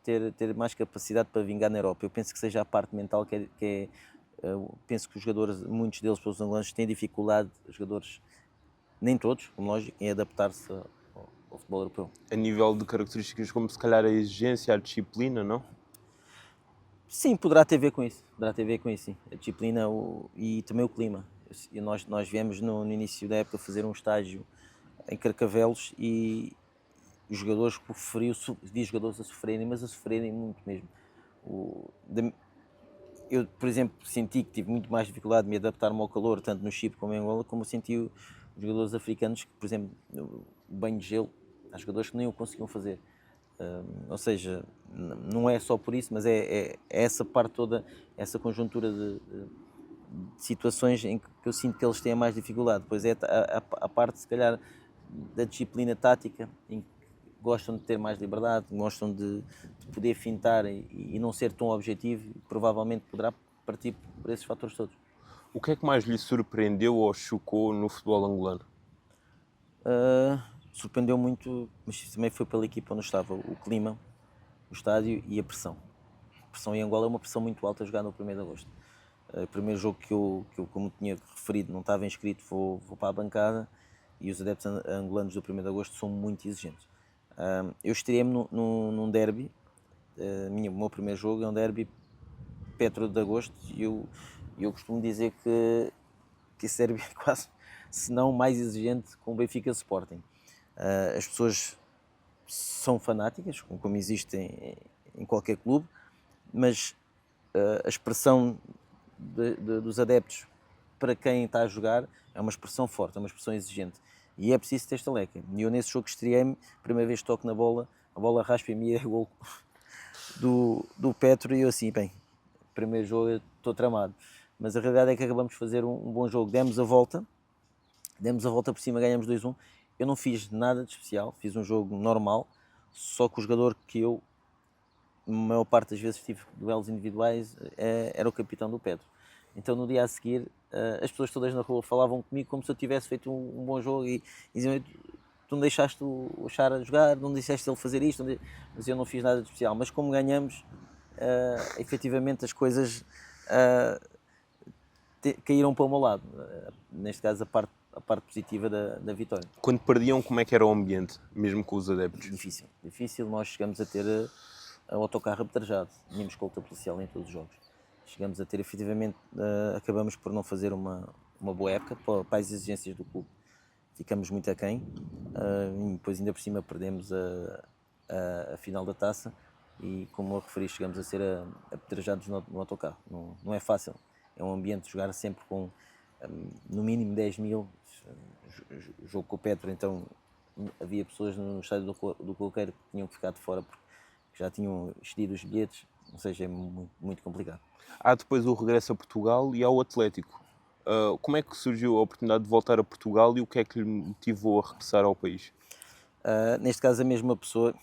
mais capacidade para vingar na Europa. Eu penso que seja a parte mental penso que os jogadores, muitos deles, pelos angolanos, têm dificuldade, os jogadores, nem todos, como lógico, em adaptar-se ao futebol europeu. A nível de características como se calhar a exigência, a disciplina, não? Sim, poderá ter a ver com isso, sim. A disciplina e também o clima. Nós viemos no início da época fazer um estágio em Carcavelos e os jogadores com o frio, vi jogadores a sofrerem, mas a sofrerem muito mesmo. Eu, por exemplo, senti que tive muito mais dificuldade de me adaptar-me ao calor, tanto no Chipre como em Angola, como senti os jogadores africanos que, por exemplo, o banho de gelo, há jogadores que nem o conseguiam fazer. Ou seja, não é só por isso, mas é essa parte toda, essa conjuntura de situações em que eu sinto que eles têm mais dificuldade. Depois é a parte, se calhar, da disciplina tática, em que gostam de ter mais liberdade, gostam de poder fintar e não ser tão objetivo, provavelmente poderá partir por esses fatores todos. O que é que mais lhe surpreendeu ou chocou no futebol angolano? Surpreendeu muito, mas também foi pela equipa onde estava, o clima, o estádio e a pressão. A pressão em Angola é uma pressão muito alta a jogar no 1º de Agosto. O primeiro jogo que eu, como tinha referido, não estava inscrito, vou para a bancada, e os adeptos angolanos do 1º de Agosto são muito exigentes. Eu estreiei-me num derby, o meu primeiro jogo é um derby Petro de Agosto, e eu costumo dizer que esse derby é quase, se não mais exigente, com o Benfica Sporting. As pessoas são fanáticas, como existem em qualquer clube, mas a expressão dos adeptos para quem está a jogar é uma expressão forte, é uma expressão exigente. E é preciso ter esta leca. E eu nesse jogo que estreiei-me, primeira vez que toco na bola, a bola raspa-me e é gol do Petro, e eu assim, bem, primeiro jogo eu estou tramado. Mas a realidade é que acabamos de fazer um bom jogo, demos a volta por cima, ganhamos 2-1. Eu não fiz nada de especial, fiz um jogo normal, só que o jogador que eu, a maior parte das vezes, tive duelos individuais, era o capitão do Petro. Então no dia a seguir, as pessoas todas na rua falavam comigo como se eu tivesse feito um bom jogo e diziam: tu não deixaste o Chara jogar, não deixaste ele fazer isto, mas eu não fiz nada de especial. Mas como ganhamos, efetivamente as coisas caíram para o meu lado, neste caso a parte positiva da vitória. Quando perdiam, como é que era o ambiente, mesmo com os adeptos? Difícil, nós chegamos a ter autocarro apedrejado, tínhamos escolta policial em todos os jogos. Chegamos a ter, efetivamente, acabamos por não fazer uma boa época para as exigências do clube. Ficamos muito aquém, e depois ainda por cima perdemos a final da taça e, como eu referi, chegamos a ser apedrejados no autocarro. Não é fácil, é um ambiente de jogar sempre com no mínimo 10 mil, jogo com o Petro, então havia pessoas no estádio do Coloqueiro que tinham que ficar de fora porque já tinham excedido os bilhetes, ou seja, é muito, muito complicado. Há depois o regresso a Portugal e ao Atlético. Como é que surgiu a oportunidade de voltar a Portugal e o que é que lhe motivou a regressar ao país? Neste caso, a mesma pessoa,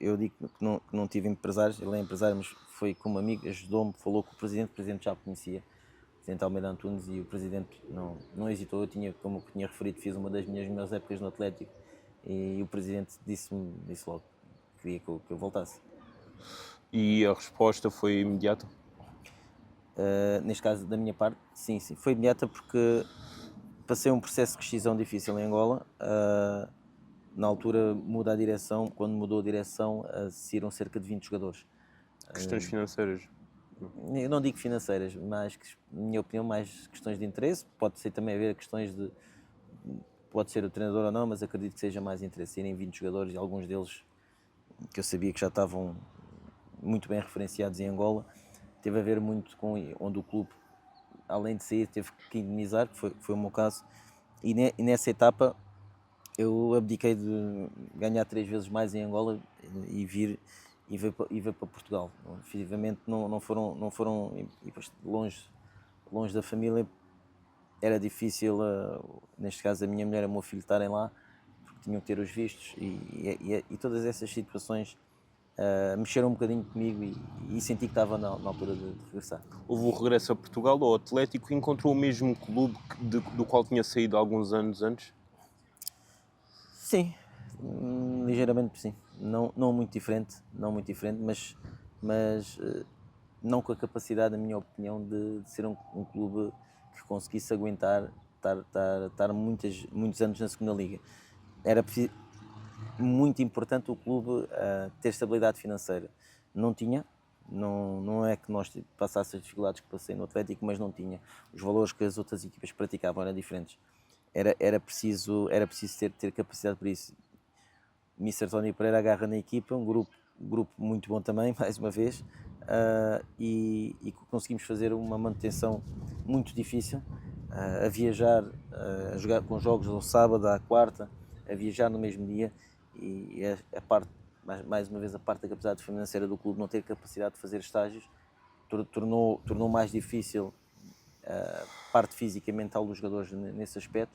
eu digo que não tive empresários, ele é empresário, mas foi como amigo, ajudou-me, falou com o presidente já o conhecia, o presidente Almeida Antunes, e o presidente não hesitou. Eu como eu tinha referido, fiz uma das minhas melhores épocas no Atlético, e o presidente disse logo que queria que eu voltasse. E a resposta foi imediata? Neste caso, da minha parte, sim, foi imediata porque passei um processo de rescisão difícil em Angola. Na altura muda a direção, quando mudou a direção, saíram cerca de 20 jogadores. Questões financeiras. Eu não digo financeiras, mas, na minha opinião, mais questões de interesse. Pode ser também haver questões de... Pode ser o treinador ou não, mas acredito que seja mais interesse. Irem 20 jogadores e alguns deles que eu sabia que já estavam muito bem referenciados em Angola. Teve a ver muito com onde o clube, além de sair, teve que indemnizar, que foi o meu caso. E nessa etapa eu abdiquei de ganhar 3 vezes mais em Angola e vir para Portugal. Efetivamente não foram longe da família. Era difícil, neste caso a minha mulher e o meu filho estarem lá, porque tinham que ter os vistos e todas essas situações mexeram um bocadinho comigo e senti que estava na altura de regressar. Houve o regresso a Portugal, ao Atlético, e encontrou o mesmo clube do qual tinha saído alguns anos antes? Sim, ligeiramente sim. Não muito diferente, mas não com a capacidade, na minha opinião, de ser um clube que conseguisse aguentar estar muitos anos na segunda liga. Era muito importante o clube ter estabilidade financeira. Não tinha, não é que nós passássemos as dificuldades que passei no Atlético, mas não tinha. Os valores que as outras equipas praticavam eram diferentes. Era preciso ter capacidade para isso. Mr. Tony Pereira agarra na equipa, um grupo muito bom também, mais uma vez, e conseguimos fazer uma manutenção muito difícil, a viajar, a jogar com jogos ao sábado, à quarta, a viajar no mesmo dia, e a parte, mais uma vez, a parte da capacidade financeira do clube não ter capacidade de fazer estágios tornou mais difícil a parte física e mental dos jogadores nesse aspecto,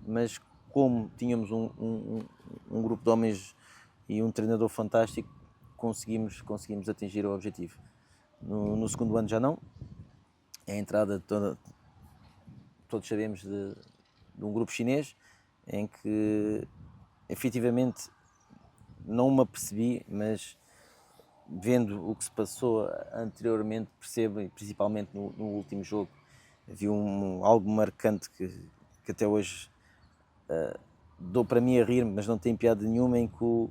mas como tínhamos um grupo de homens e um treinador fantástico, conseguimos atingir o objetivo. No segundo ano já não, a entrada todos sabemos de um grupo chinês, em que efetivamente não me apercebi, mas vendo o que se passou anteriormente percebo, e principalmente no último jogo, havia algo marcante que até hoje dou para mim a rir, mas não tem piada nenhuma, em que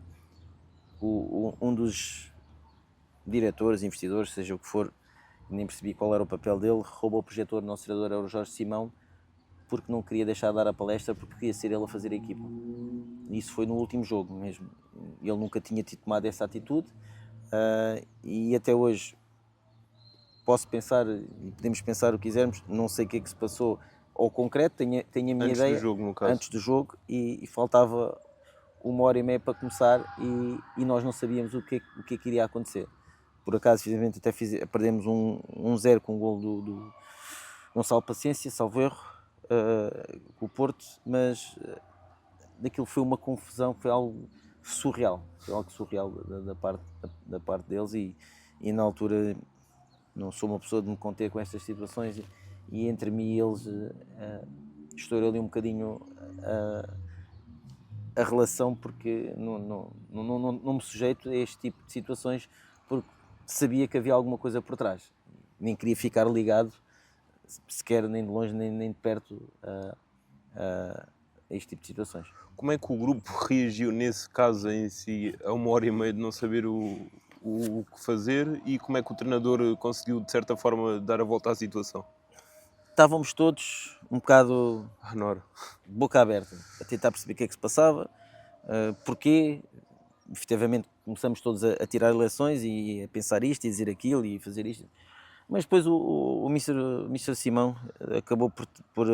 um dos diretores, investidores, seja o que for, nem percebi qual era o papel dele, roubou o projetor. O nosso treinador era o Jorge Simão, porque não queria deixar de dar a palestra, porque queria ser ele a fazer a equipa. E isso foi no último jogo mesmo. Ele nunca tinha tomado essa atitude, e até hoje posso pensar, e podemos pensar o que quisermos, não sei o que é que se passou ao concreto, tenho a minha Antes ideia, do jogo, no caso. antes do jogo, e faltava 1h30 para começar, e nós não sabíamos o que é que iria acontecer. Por acaso, finalmente, até perdemos 1-0 com o gol do Gonçalo Paciência, salvo erro, com o Porto, mas daquilo foi uma confusão, foi algo surreal, da parte deles, e na altura não sou uma pessoa de me conter com estas situações, e entre mim e eles estourou ali um bocadinho a relação, porque não me sujeito a este tipo de situações, porque sabia que havia alguma coisa por trás. Nem queria ficar ligado, sequer nem de longe nem de perto, a este tipo de situações. Como é que o grupo reagiu nesse caso em si, a 1h30 de não saber o que fazer, e como é que o treinador conseguiu, de certa forma, dar a volta à situação? Estávamos todos um bocado Nora. boca aberta, a tentar perceber o que é que se passava, porquê. Efetivamente começamos todos a tirar eleições e a pensar isto e dizer aquilo e fazer isto, mas depois o Mr. Simão acabou por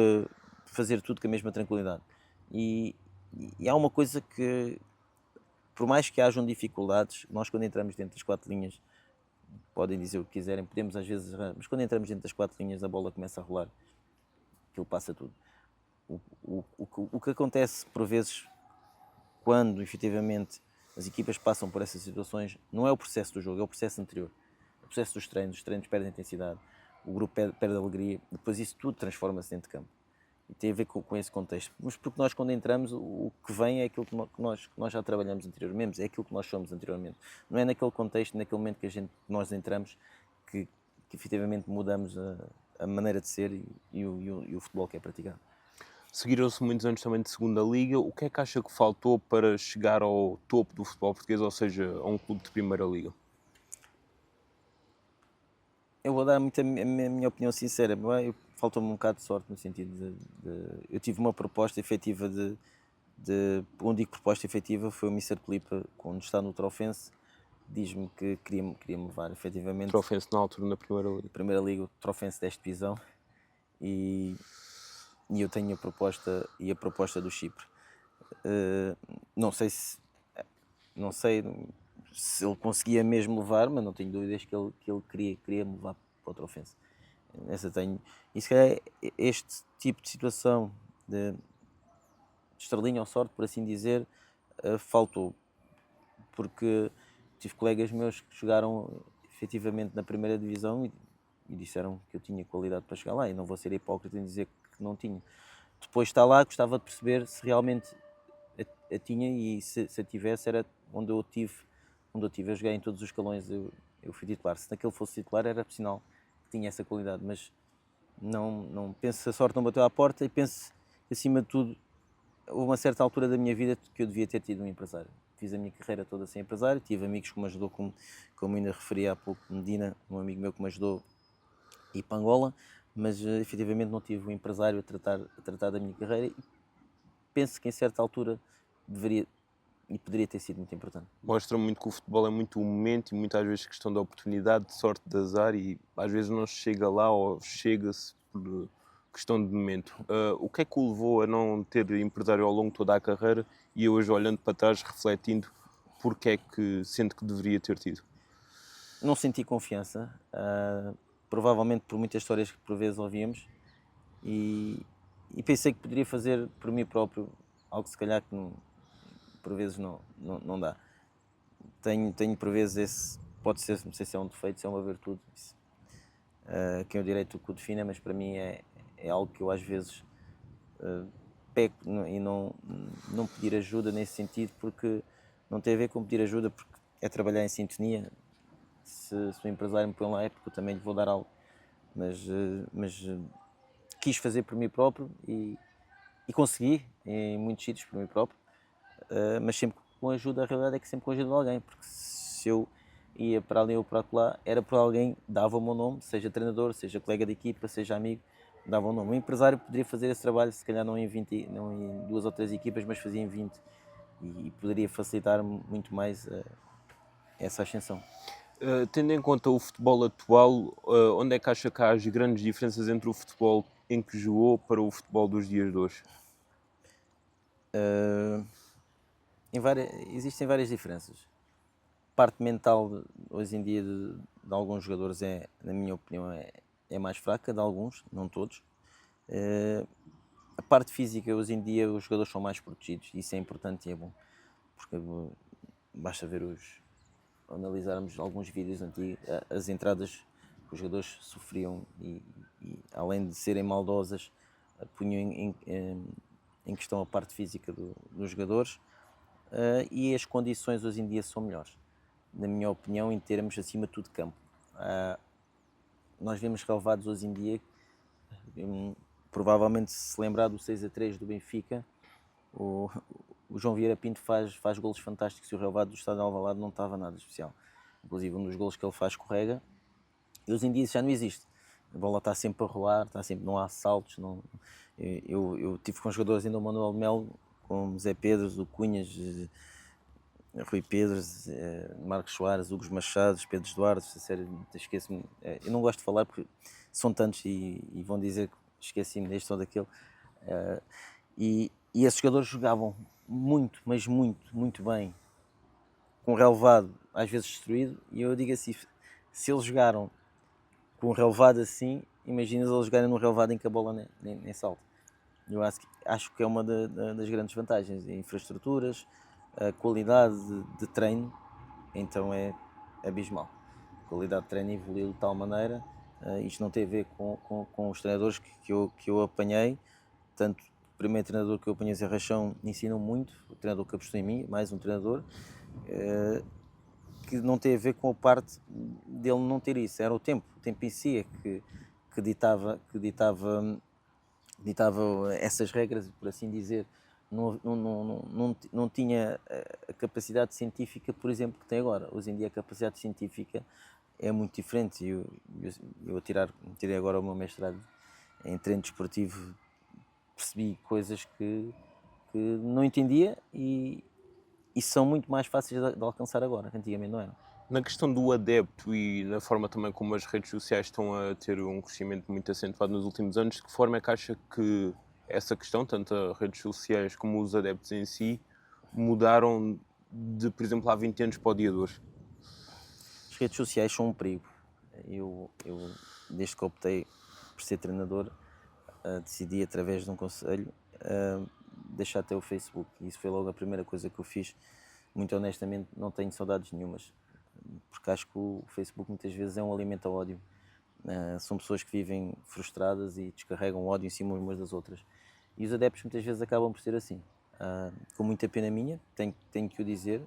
fazer tudo com a mesma tranquilidade, e há uma coisa que, por mais que hajam dificuldades, nós quando entramos dentro das 4 linhas, podem dizer o que quiserem, podemos às vezes errar, mas quando entramos dentro das 4 linhas a bola começa a rolar, aquilo passa tudo. O que acontece por vezes, quando efetivamente as equipas passam por essas situações, não é o processo do jogo, é o processo anterior. É o processo dos treinos, os treinos perdem intensidade, o grupo perde alegria, depois isso tudo transforma-se dentro de campo. E tem a ver com esse contexto. Mas porque nós, quando entramos, o que vem é aquilo que nós já trabalhamos anteriormente, é aquilo que nós somos anteriormente. Não é naquele contexto, naquele momento que nós entramos, que que efetivamente mudamos a maneira de ser e o futebol que é praticado. Seguiram-se muitos anos também de segunda liga. O que é que acha que faltou para chegar ao topo do futebol português, ou seja, a um clube de primeira liga? Eu vou dar muito a minha opinião sincera. Faltou-me um bocado de sorte no sentido eu tive uma proposta efetiva onde digo proposta efetiva foi o Mister Filipe, quando está no Trofense, diz-me que queria me levar efetivamente Trofense na altura na primeira liga. Primeira Liga, o Trofense desta divisão, e eu tenho a proposta do Chipre. Não sei se ele conseguia mesmo levar, mas não tenho dúvidas que ele queria me levar para o Trofense. Essa tenho. E se calhar este tipo de situação de estrelinha ou sorte, por assim dizer, faltou, porque tive colegas meus que jogaram efetivamente na primeira divisão e disseram que eu tinha qualidade para chegar lá, e não vou ser hipócrita em dizer que não tinha. Depois de estar lá, gostava de perceber se realmente a tinha, e se a tivesse era onde eu tive. Eu joguei em todos os escalões, eu fui titular. Se naquele fosse titular era sinal que tinha essa qualidade, mas não penso que a sorte não bateu à porta, e penso que, acima de tudo, houve uma certa altura da minha vida que eu devia ter tido um empresário. Fiz a minha carreira toda sem empresário, tive amigos que me ajudou, como ainda referi há pouco, Medina, um amigo meu que me ajudou, e para Angola, mas efetivamente não tive um empresário a tratar da minha carreira, e penso que em certa altura deveria e poderia ter sido muito importante. Mostra muito que o futebol é muito um momento e muitas vezes questão de oportunidade, de sorte, de azar, e às vezes não se chega lá ou chega-se por questão de momento. O que é que o levou a não ter empresário ao longo de toda a carreira, e hoje, olhando para trás, refletindo, porque é que sente que deveria ter tido? Não senti confiança, provavelmente por muitas histórias que por vezes ouvíamos, e pensei que poderia fazer por mim próprio algo que se calhar que por vezes não dá. Tenho por vezes pode ser, não sei se é um defeito, se é uma virtude, quem o direito o define, mas para mim é algo que eu às vezes peco e não pedir ajuda nesse sentido, porque não tem a ver com pedir ajuda, porque é trabalhar em sintonia. Se o empresário me põe lá é porque eu também lhe vou dar algo, mas quis fazer por mim próprio e consegui em muitos sítios por mim próprio, mas sempre com ajuda. A realidade é que sempre com ajuda de alguém, porque se eu ia para ali ou para lá, era por alguém, dava o meu nome, seja treinador, seja colega de equipa, seja amigo, dava o nome. O empresário poderia fazer esse trabalho, se calhar não em 20, não em 2 ou 3 equipas, mas fazia em 20, e poderia facilitar muito mais essa ascensão. Tendo em conta o futebol atual, onde é que acha que há as grandes diferenças entre o futebol em que jogou para o futebol dos dias de hoje? Existem várias diferenças. A parte mental hoje em dia de alguns jogadores na minha opinião, é mais fraca, de alguns, não todos. A parte física, hoje em dia os jogadores são mais protegidos, e isso é importante e é bom, porque basta analisarmos alguns vídeos antigos, as entradas que os jogadores sofriam, e além de serem maldosas, punham em questão a parte física dos jogadores, e as condições hoje em dia são melhores, na minha opinião, em termos acima de tudo de campo. Nós vemos relevados hoje em dia, provavelmente se lembrar do 6-3 do Benfica, o João Vieira Pinto faz golos fantásticos, e o relevado do Estádio de Alvalade não estava nada especial. Inclusive um dos golos que ele faz escorrega, e hoje em dia isso já não existe. A bola está sempre a rolar, não há saltos. Eu tive com jogadores ainda, o Manuel Melo, com Zé Pedros, o Cunhas, Rui Pedros, Marcos Soares, Hugo Machado, Pedro Duarte, sério, esqueço-me. Eu não gosto de falar porque são tantos e vão dizer que esqueci-me deste ou daquele. E esses jogadores jogavam muito, mas muito bem, com o relevado às vezes destruído, e eu digo assim, se eles jogaram com o relevado assim, imagina eles jogarem no relevado em que a bola nem salta. Eu acho que é uma das grandes vantagens, infraestruturas, a qualidade de treino, então é abismal. A qualidade de treino evoluiu de tal maneira, isto não tem a ver com os treinadores que eu apanhei, tanto o primeiro treinador que eu apanhei, Zé Rachão, ensinou muito, o treinador que apostou em mim, mais um treinador, que não tem a ver com a parte dele não ter isso, era o tempo em si é que ditava essas regras, por assim dizer. Não tinha a capacidade científica, por exemplo, que tem agora. Hoje em dia a capacidade científica é muito diferente. Eu tirei agora o meu mestrado em treino desportivo, percebi coisas que não entendia e são muito mais fáceis de alcançar agora, que antigamente não eram. Na questão do adepto e na forma também como as redes sociais estão a ter um crescimento muito acentuado nos últimos anos, de que forma é que acha que essa questão, tanto as redes sociais como os adeptos em si, mudaram de, por exemplo, há 20 anos para o dia de hoje? As redes sociais são um perigo. Eu desde que optei por ser treinador, decidi através de um conselho deixar até o Facebook. E isso foi logo a primeira coisa que eu fiz. Muito honestamente, não tenho saudades nenhumas, porque acho que o Facebook muitas vezes é um alimento a ódio. São pessoas que vivem frustradas e descarregam ódio em cima umas das outras. E os adeptos muitas vezes acabam por ser assim. Com muita pena minha, tenho que o dizer,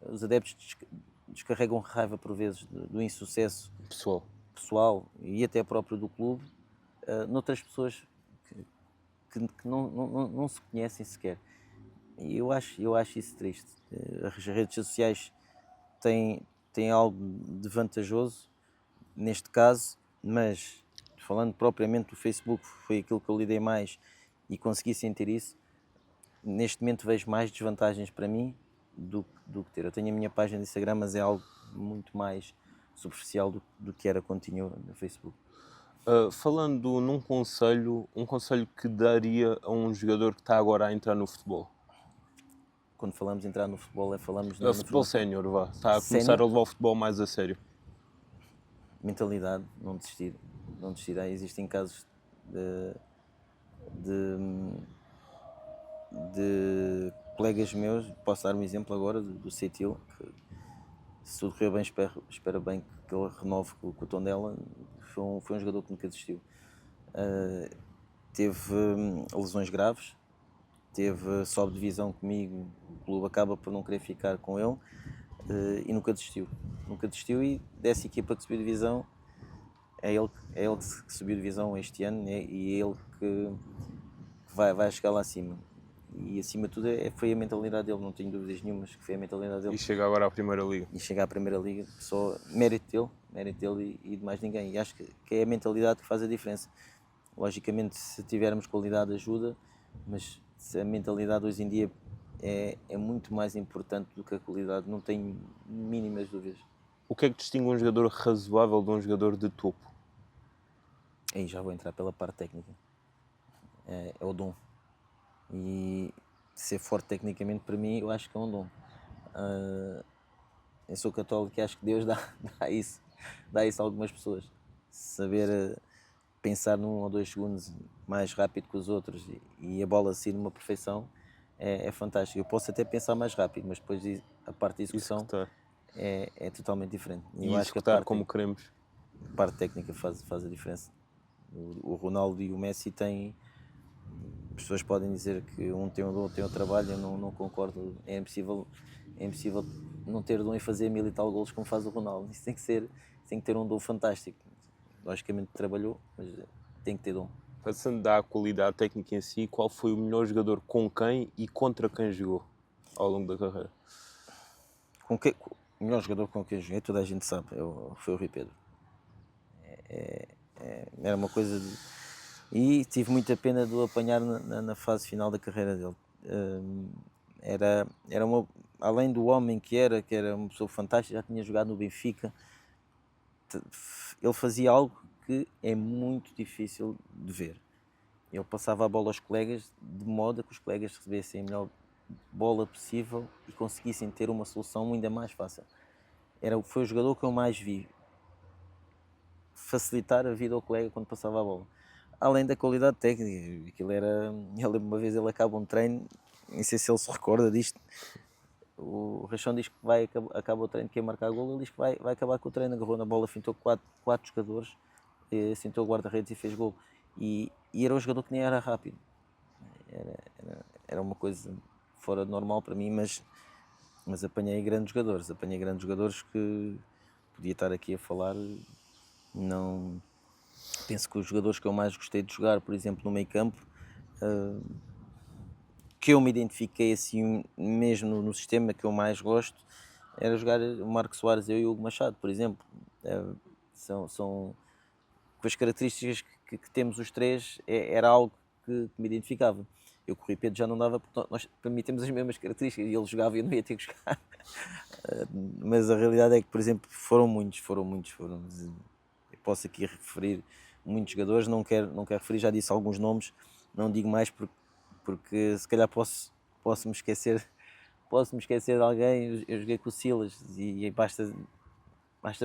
os adeptos descarregam raiva por vezes do insucesso pessoal e até próprio do clube noutras pessoas que não se conhecem sequer. E eu acho isso triste. As redes sociais têm algo de vantajoso neste caso, mas falando propriamente do Facebook, foi aquilo que eu lidei mais e consegui sentir isso. Neste momento vejo mais desvantagens para mim do que ter. Eu tenho a minha página de Instagram, mas é algo muito mais superficial do que era quando tinha no Facebook. Falando num conselho, um conselho que daria a um jogador que está agora a entrar no futebol? Quando falamos em entrar no futebol, falamos no futebol sénior, vá. Está a começar a levar o futebol mais a sério. Mentalidade, não desistir. Existem casos de colegas meus, posso dar um exemplo agora do Setil, que se tudo correr bem, espero bem que ele renove com o Tondela. Foi um jogador que nunca desistiu. Teve lesões graves, sobe divisão comigo, o clube acaba por não querer ficar com ele e nunca desistiu e dessa equipa que subiu divisão é ele que subiu divisão este ano e é ele que vai chegar lá acima. E acima de tudo foi a mentalidade dele, não tenho dúvidas nenhumas que foi a mentalidade dele. E chega agora à Primeira Liga. Só mérito dele e de mais ninguém. E acho que é a mentalidade que faz a diferença. Logicamente, se tivermos qualidade ajuda, mas a mentalidade hoje em dia é muito mais importante do que a qualidade, não tenho mínimas dúvidas. O que é que distingue um jogador razoável de um jogador de topo? Aí já vou entrar pela parte técnica. É o dom. E ser forte tecnicamente, para mim, eu acho que é um dom. Eu sou católico e acho que Deus dá isso a algumas pessoas. Saber pensar num ou 2 segundos mais rápido que os outros e a bola sair numa perfeição é fantástico. Eu posso até pensar mais rápido, mas depois a parte de execução é totalmente diferente. E eu acho que como queremos. A parte técnica faz a diferença. O Ronaldo e o Messi têm... As pessoas podem dizer que um tem o dom, tem o trabalho, eu não concordo. É impossível não ter dom e fazer 1000 e tal golos como faz o Ronaldo. Isso tem que ter um dom fantástico. Logicamente trabalhou, mas tem que ter dom. Passando da qualidade técnica em si, qual foi o melhor jogador com quem e contra quem jogou ao longo da carreira? O melhor jogador com quem joguei, toda a gente sabe, foi o Rui Pedro. Era uma coisa e tive muita pena de o apanhar na fase final da carreira dele. Era além do homem que era uma pessoa fantástica, já tinha jogado no Benfica. Ele fazia algo que é muito difícil de ver. Ele passava a bola aos colegas de modo a que os colegas recebessem a melhor bola possível e conseguissem ter uma solução ainda mais fácil. Foi o jogador que eu mais vi facilitar a vida ao colega quando passava a bola. Além da qualidade técnica, uma vez ele acaba um treino, não sei se ele se recorda disto, o Rachão diz que acaba o treino, quer marcar golo, ele diz que vai acabar com o treino, agarrou na bola, fintou 4 jogadores, sentou o guarda-redes e fez golo. E era um jogador que nem era rápido, era uma coisa fora de normal para mim, mas mas apanhei grandes jogadores que podia estar aqui a falar. Não penso que os jogadores que eu mais gostei de jogar, por exemplo, no meio campo, que eu me identifiquei assim mesmo no sistema que eu mais gosto, era jogar o Marco Soares, eu e o Hugo Machado, por exemplo. São com as características que temos os três, era algo que me identificava. Eu com o Rui Pedro já não dava, porque nós, para mim, temos as mesmas características, e ele jogava e eu não ia ter que jogar. Mas a realidade é que, por exemplo, foram muitos. Eu posso aqui referir muitos jogadores, não quero referir, já disse alguns nomes, não digo mais porque se calhar posso me esquecer de alguém. Eu joguei com o Silas e basta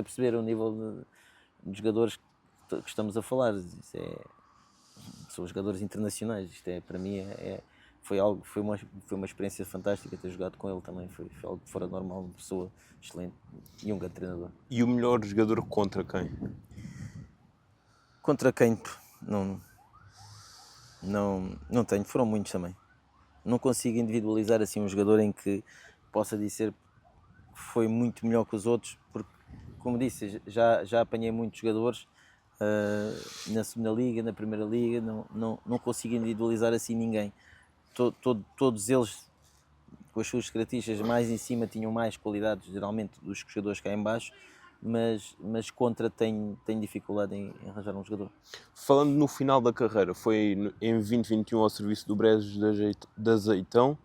perceber o nível de jogadores que estamos a falar. São jogadores internacionais. Isto para mim foi uma experiência fantástica ter jogado com ele também. Foi algo fora normal, uma pessoa excelente e um grande treinador. E o melhor jogador contra quem? Contra quem? Não tenho, foram muitos também. Não consigo individualizar assim um jogador em que possa dizer que foi muito melhor que os outros, porque, como disse, já apanhei muitos jogadores na segunda liga, na primeira liga, não consigo individualizar assim ninguém. Todos eles, com as suas características mais em cima, tinham mais qualidades geralmente dos jogadores cá em baixo, mas contra tenho dificuldade em arranjar um jogador. Falando no final da carreira, foi em 2021 ao serviço do Brejo de Azeitão.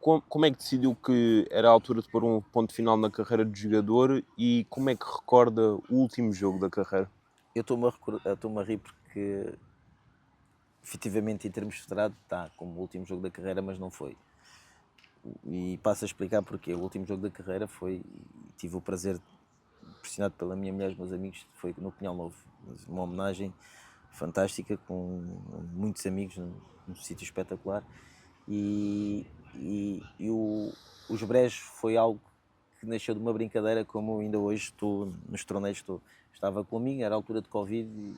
Como é que decidiu que era a altura de pôr um ponto final na carreira de jogador e como é que recorda o último jogo da carreira? Eu estou-me a rir porque, efetivamente, em termos federados, está como o último jogo da carreira, mas não foi. E passo a explicar porque. O último jogo da carreira foi, tive o prazer, pressionado pela minha mulher e os meus amigos, foi no Pinhal Novo. Uma homenagem fantástica, com muitos amigos, num sítio espetacular. Os Brejos foi algo que nasceu de uma brincadeira, como ainda hoje estou nos torneios. Estava com um amigo, era a altura de Covid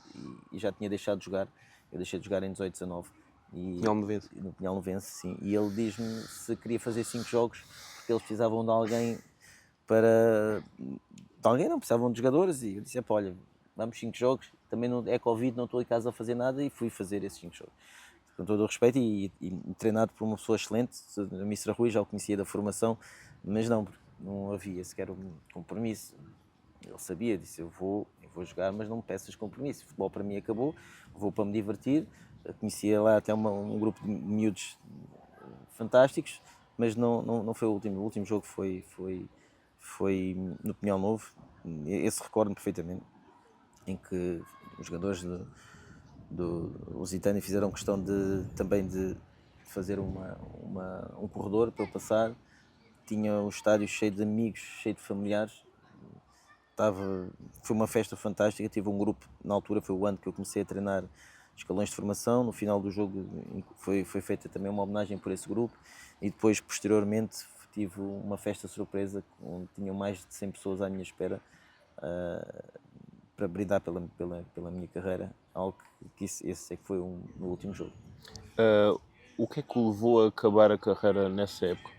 e já tinha deixado de jogar. Eu deixei de jogar em 18, 19. No Pinhal Novense, sim. E ele diz-me se queria fazer 5 jogos, porque eles precisavam de alguém não precisavam de jogadores, e eu disse, olha, vamos 5 jogos, também não é Covid, não estou em casa a fazer nada, e fui fazer esses 5 jogos. Com todo o respeito e treinado por uma pessoa excelente, a Mr. Rui, já o conhecia da formação, mas não havia sequer um compromisso. Ele sabia, disse, eu vou jogar, mas não me peças compromisso. O futebol para mim acabou, vou para me divertir. Eu conhecia lá até um grupo de miúdos fantásticos, mas não foi o último. O último jogo foi no Pinhal Novo. Esse recordo-me perfeitamente, em que os jogadores do Lusitânia fizeram questão também de fazer um corredor para eu passar. Tinha o estádio cheio de amigos, cheio de familiares. Foi uma festa fantástica. Tive um grupo, na altura foi o ano que eu comecei a treinar escalões de formação. No final do jogo foi feita também uma homenagem por esse grupo, e depois, posteriormente, tive uma festa surpresa onde tinham mais de 100 pessoas à minha espera, para brindar pela minha carreira. Algo que esse é que foi no último jogo. O que é que o levou a acabar a carreira nessa época?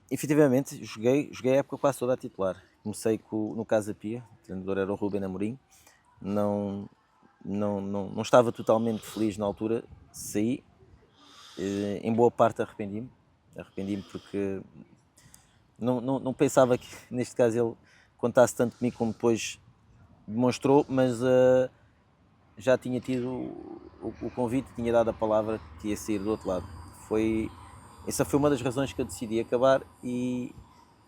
Efetivamente, joguei a época quase toda a titular. Comecei no Casa Pia, o treinador era o Rubén Amorim. Não estava totalmente feliz na altura, saí. Em boa parte arrependi-me porque não pensava que, neste caso, ele contasse tanto comigo como depois demonstrou, mas já tinha tido o convite, tinha dado a palavra que ia sair do outro lado. Essa foi uma das razões que eu decidi acabar, e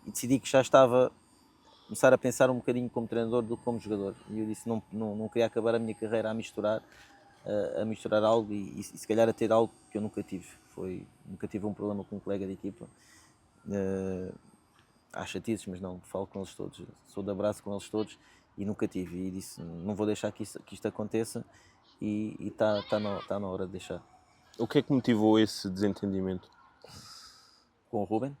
decidi que já estava a começar a pensar um bocadinho como treinador do que como jogador. E eu disse não queria acabar a minha carreira a misturar algo e se calhar a ter algo que eu nunca tive. Nunca tive um problema com um colega de equipa. Há chatices, mas não, falo com eles todos, sou de abraço com eles todos, e nunca tive. E disse, não vou deixar que isto aconteça, e está na hora de deixar. O que é que motivou esse desentendimento? Com o Rubén?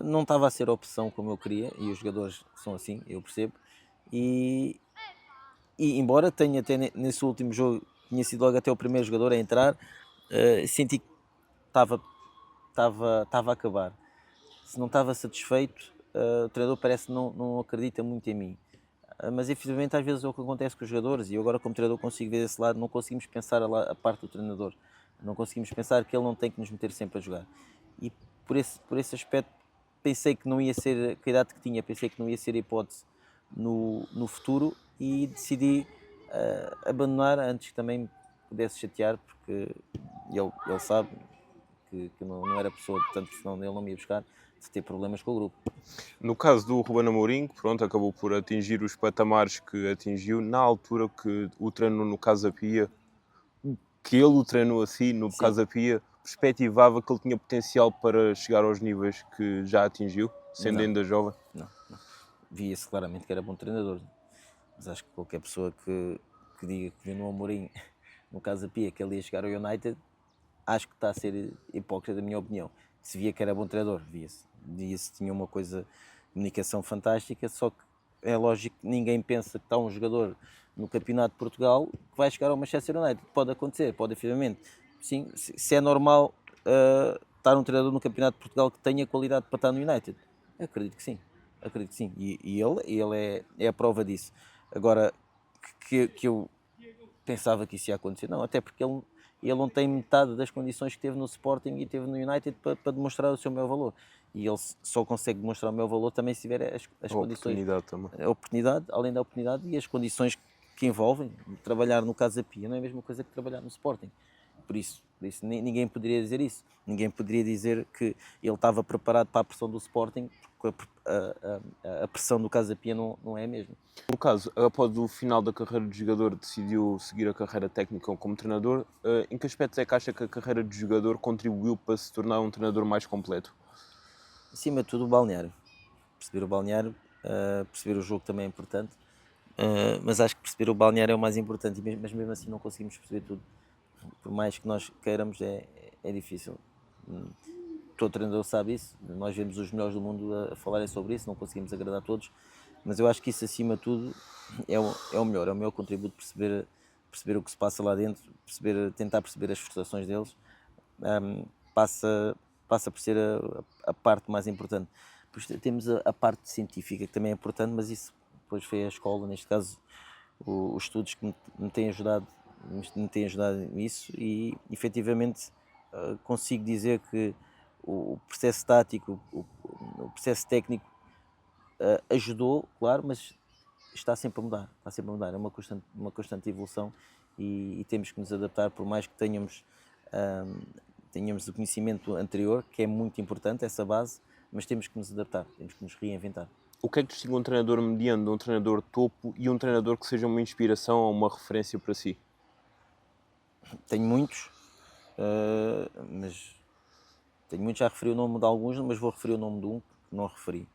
Não estava a ser a opção como eu queria, e os jogadores são assim, eu percebo. E embora tenha até nesse último jogo, tinha sido logo até o primeiro jogador a entrar, senti que estava estava a acabar. Se não estava satisfeito, o treinador parece que não acredita muito em mim. Mas efetivamente às vezes é o que acontece com os jogadores, e eu agora como treinador consigo ver esse lado, não conseguimos pensar a parte do treinador, não conseguimos pensar que ele não tem que nos meter sempre a jogar. E por esse aspecto pensei que não ia ser, com a idade que tinha, pensei que não ia ser a hipótese no futuro, e decidi abandonar antes que também me pudesse chatear, porque ele sabe que não era pessoa, portanto senão ele não me ia buscar, de ter problemas com o grupo. No caso do Ruben Amorim, pronto, acabou por atingir os patamares que atingiu na altura que o treinou no Casa Pia, que ele o treinou assim no Sim. Casa Pia, perspectivava que ele tinha potencial para chegar aos níveis que já atingiu, sendo Não. ainda jovem? Não. Via-se claramente que era bom treinador, mas acho que qualquer pessoa que diga que viu no Amorim, no Casa Pia, que ele ia chegar ao United, acho que está a ser hipócrita, da minha opinião. Se via que era bom treinador, via-se tinha uma coisa, comunicação fantástica, só que é lógico que ninguém pensa que está um jogador no Campeonato de Portugal que vai chegar ao Manchester United. Pode acontecer, pode efetivamente. Sim, se é normal estar um treinador no Campeonato de Portugal que tenha qualidade para estar no United. Eu acredito que sim, acredito que sim. E ele é a prova disso. Agora, que eu pensava que isso ia acontecer, não, até porque ele não tem metade das condições que teve no Sporting e teve no United para demonstrar o seu maior valor. E ele só consegue demonstrar o meu valor também se tiver as condições. Oportunidade também. A oportunidade, além da oportunidade, e as condições que envolvem. Trabalhar no Casa Pia não é a mesma coisa que trabalhar no Sporting. Por isso ninguém poderia dizer isso. Ninguém poderia dizer que ele estava preparado para a pressão do Sporting, porque a pressão do Casa Pia não é a mesma. No caso, após o final da carreira de jogador, decidiu seguir a carreira técnica como treinador. Em que aspectos é que acha que a carreira de jogador contribuiu para se tornar um treinador mais completo? Acima de tudo, o balneário. Perceber o balneário, perceber o jogo também é importante, mas acho que perceber o balneário é o mais importante, mas mesmo assim não conseguimos perceber tudo. Por mais que nós queiramos, é difícil. Todo treinador sabe isso, nós vemos os melhores do mundo a falarem sobre isso, não conseguimos agradar a todos, mas eu acho que isso, acima de tudo, é o melhor, é o meu contributo, perceber o que se passa lá dentro, tentar perceber as frustrações deles, passa por ser a parte mais importante. Depois temos a parte científica, que também é importante, mas isso depois foi a escola, neste caso os estudos que me têm ajudado nisso, e efetivamente consigo dizer que o processo tático, o processo técnico ajudou, claro, mas está sempre a mudar, é uma constante evolução, e temos que nos adaptar, por mais que tenhamos o conhecimento anterior, que é muito importante, essa base, mas temos que nos adaptar, temos que nos reinventar. O que é que distingue um treinador mediano de um treinador topo e um treinador que seja uma inspiração ou uma referência para si? Tenho muitos, já referi o nome de alguns, mas vou referir o nome de um que não referi.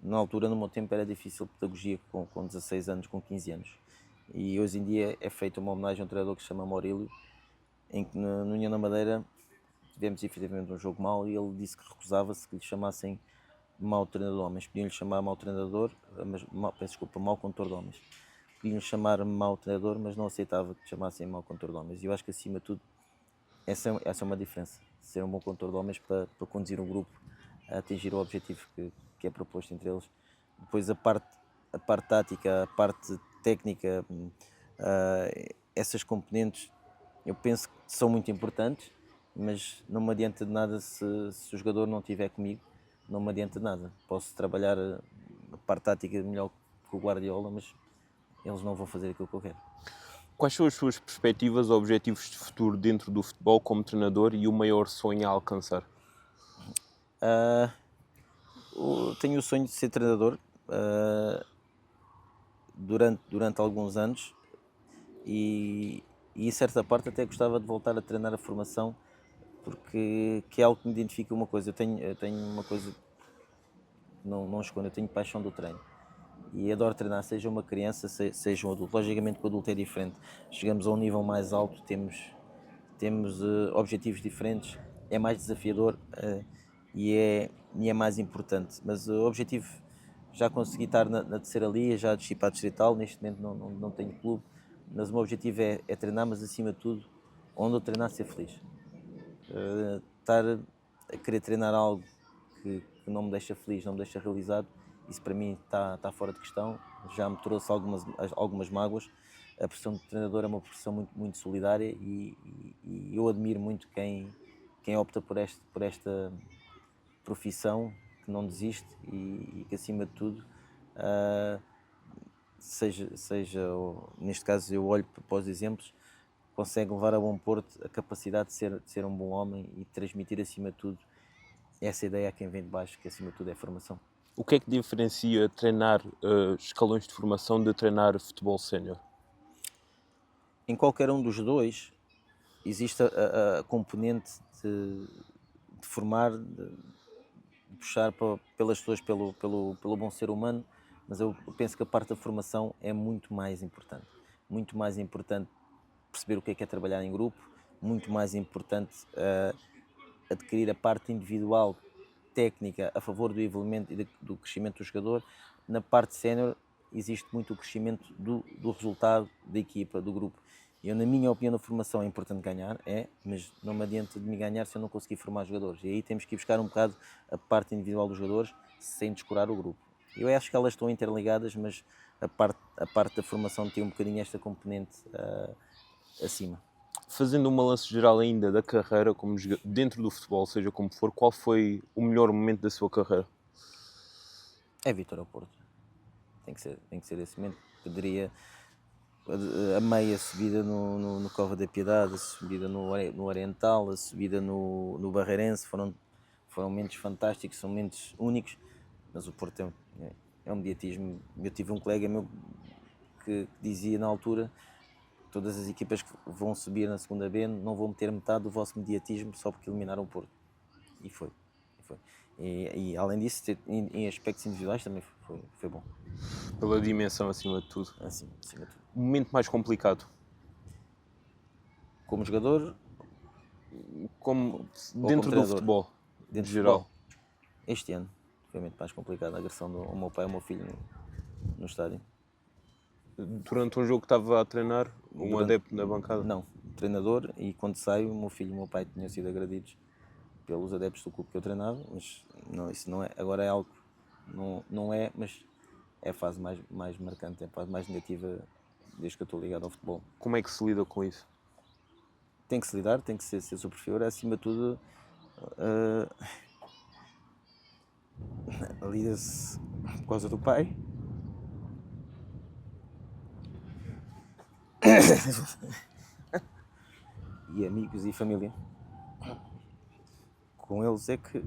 Na altura, no meu tempo, era difícil pedagogia com 16 anos, com 15 anos. E hoje em dia é feita uma homenagem a um treinador que se chama Maurílio, em que no União da Madeira tivemos efetivamente um jogo mau, e ele disse que recusava-se que lhe chamassem mau treinador de homens. Podiam-lhe chamar mau treinador, mas mau condutor de homens. Podiam-lhe chamar mau treinador, mas não aceitava que lhe chamassem mau condutor de homens. E eu acho que, acima de tudo, essa é uma diferença. Ser um bom condutor de homens para conduzir um grupo a atingir o objetivo que é proposto entre eles. Depois a parte tática, a parte técnica, essas componentes, eu penso que são muito importantes, mas não me adianta de nada se o jogador não estiver comigo, não me adianta de nada. Posso trabalhar a parte tática melhor que o Guardiola, mas eles não vão fazer aquilo que eu quero. Quais são as suas perspectivas ou objetivos de futuro dentro do futebol como treinador e o maior sonho a alcançar? Tenho o sonho de ser treinador durante alguns anos, e em certa parte até gostava de voltar a treinar a formação, porque é algo que me identifica uma coisa. Eu tenho uma coisa, não escondo, eu tenho paixão do treino e adoro treinar, seja uma criança, seja um adulto. Logicamente que o adulto é diferente, chegamos a um nível mais alto, temos objetivos diferentes, é mais desafiador e é mais importante, mas o objetivo, já consegui estar na terceira liga, já desci para a distrital, neste momento não tenho clube, mas o meu objetivo é treinar, mas acima de tudo, onde eu treinar, ser feliz. a querer treinar algo que não me deixa feliz, não me deixa realizado, isso para mim está fora de questão. Já me trouxe algumas mágoas. A profissão de treinador é uma profissão muito solidária e eu admiro muito quem opta por esta profissão, que não desiste e que acima de tudo, neste caso eu olho para os exemplos, consegue levar a bom porto a capacidade de ser um bom homem e transmitir acima de tudo essa ideia a quem vem de baixo, que acima de tudo é formação. O que é que diferencia treinar escalões de formação de treinar futebol sénior? Em qualquer um dos dois existe a componente de formar, de puxar pelas pessoas, pelo bom ser humano, mas eu penso que a parte da formação é muito mais importante. Muito mais importante perceber o que é trabalhar em grupo, muito mais importante adquirir a parte individual, técnica, a favor do evoluimento e do crescimento do jogador. Na parte sénior existe muito o crescimento do resultado da equipa, do grupo. Eu, na minha opinião, na formação é importante ganhar, mas não me adianta de me ganhar se eu não conseguir formar jogadores. E aí temos que ir buscar um bocado a parte individual dos jogadores sem descurar o grupo. Eu acho que elas estão interligadas, mas a parte da formação tem um bocadinho esta componente acima. Fazendo um balanço geral ainda da carreira, como dentro do futebol, seja como for, qual foi o melhor momento da sua carreira? É Vitória ao Porto. Tem que ser esse momento. Poderia... A meia subida no Cova da Piedade, a subida no Oriental, a subida no Barreirense, foram momentos fantásticos, são momentos únicos, mas o Porto é um mediatismo. Eu tive um colega meu que dizia na altura: todas as equipas que vão subir na segunda B não vão meter metade do vosso mediatismo só porque eliminaram o Porto. E foi. E além disso, em aspectos individuais também foi bom. Pela dimensão acima de tudo. Acima de tudo. O momento mais complicado? Como jogador? Dentro do futebol, dentro geral. Futebol. Este ano foi o momento mais complicado, a agressão do meu pai e ao meu filho no estádio. Durante um jogo que estava a treinar, adepto na bancada? Não, treinador, e quando saio, o meu filho e o meu pai tinham sido agredidos pelos adeptos do clube que eu treinava, mas não, isso não é, agora é algo, não é, mas é a fase mais marcante, é a fase mais negativa desde que eu estou ligado ao futebol. Como é que se lida com isso? Tem que se lidar, tem que ser superior, acima de tudo, lida-se por causa do pai. E amigos e família. Com eles é que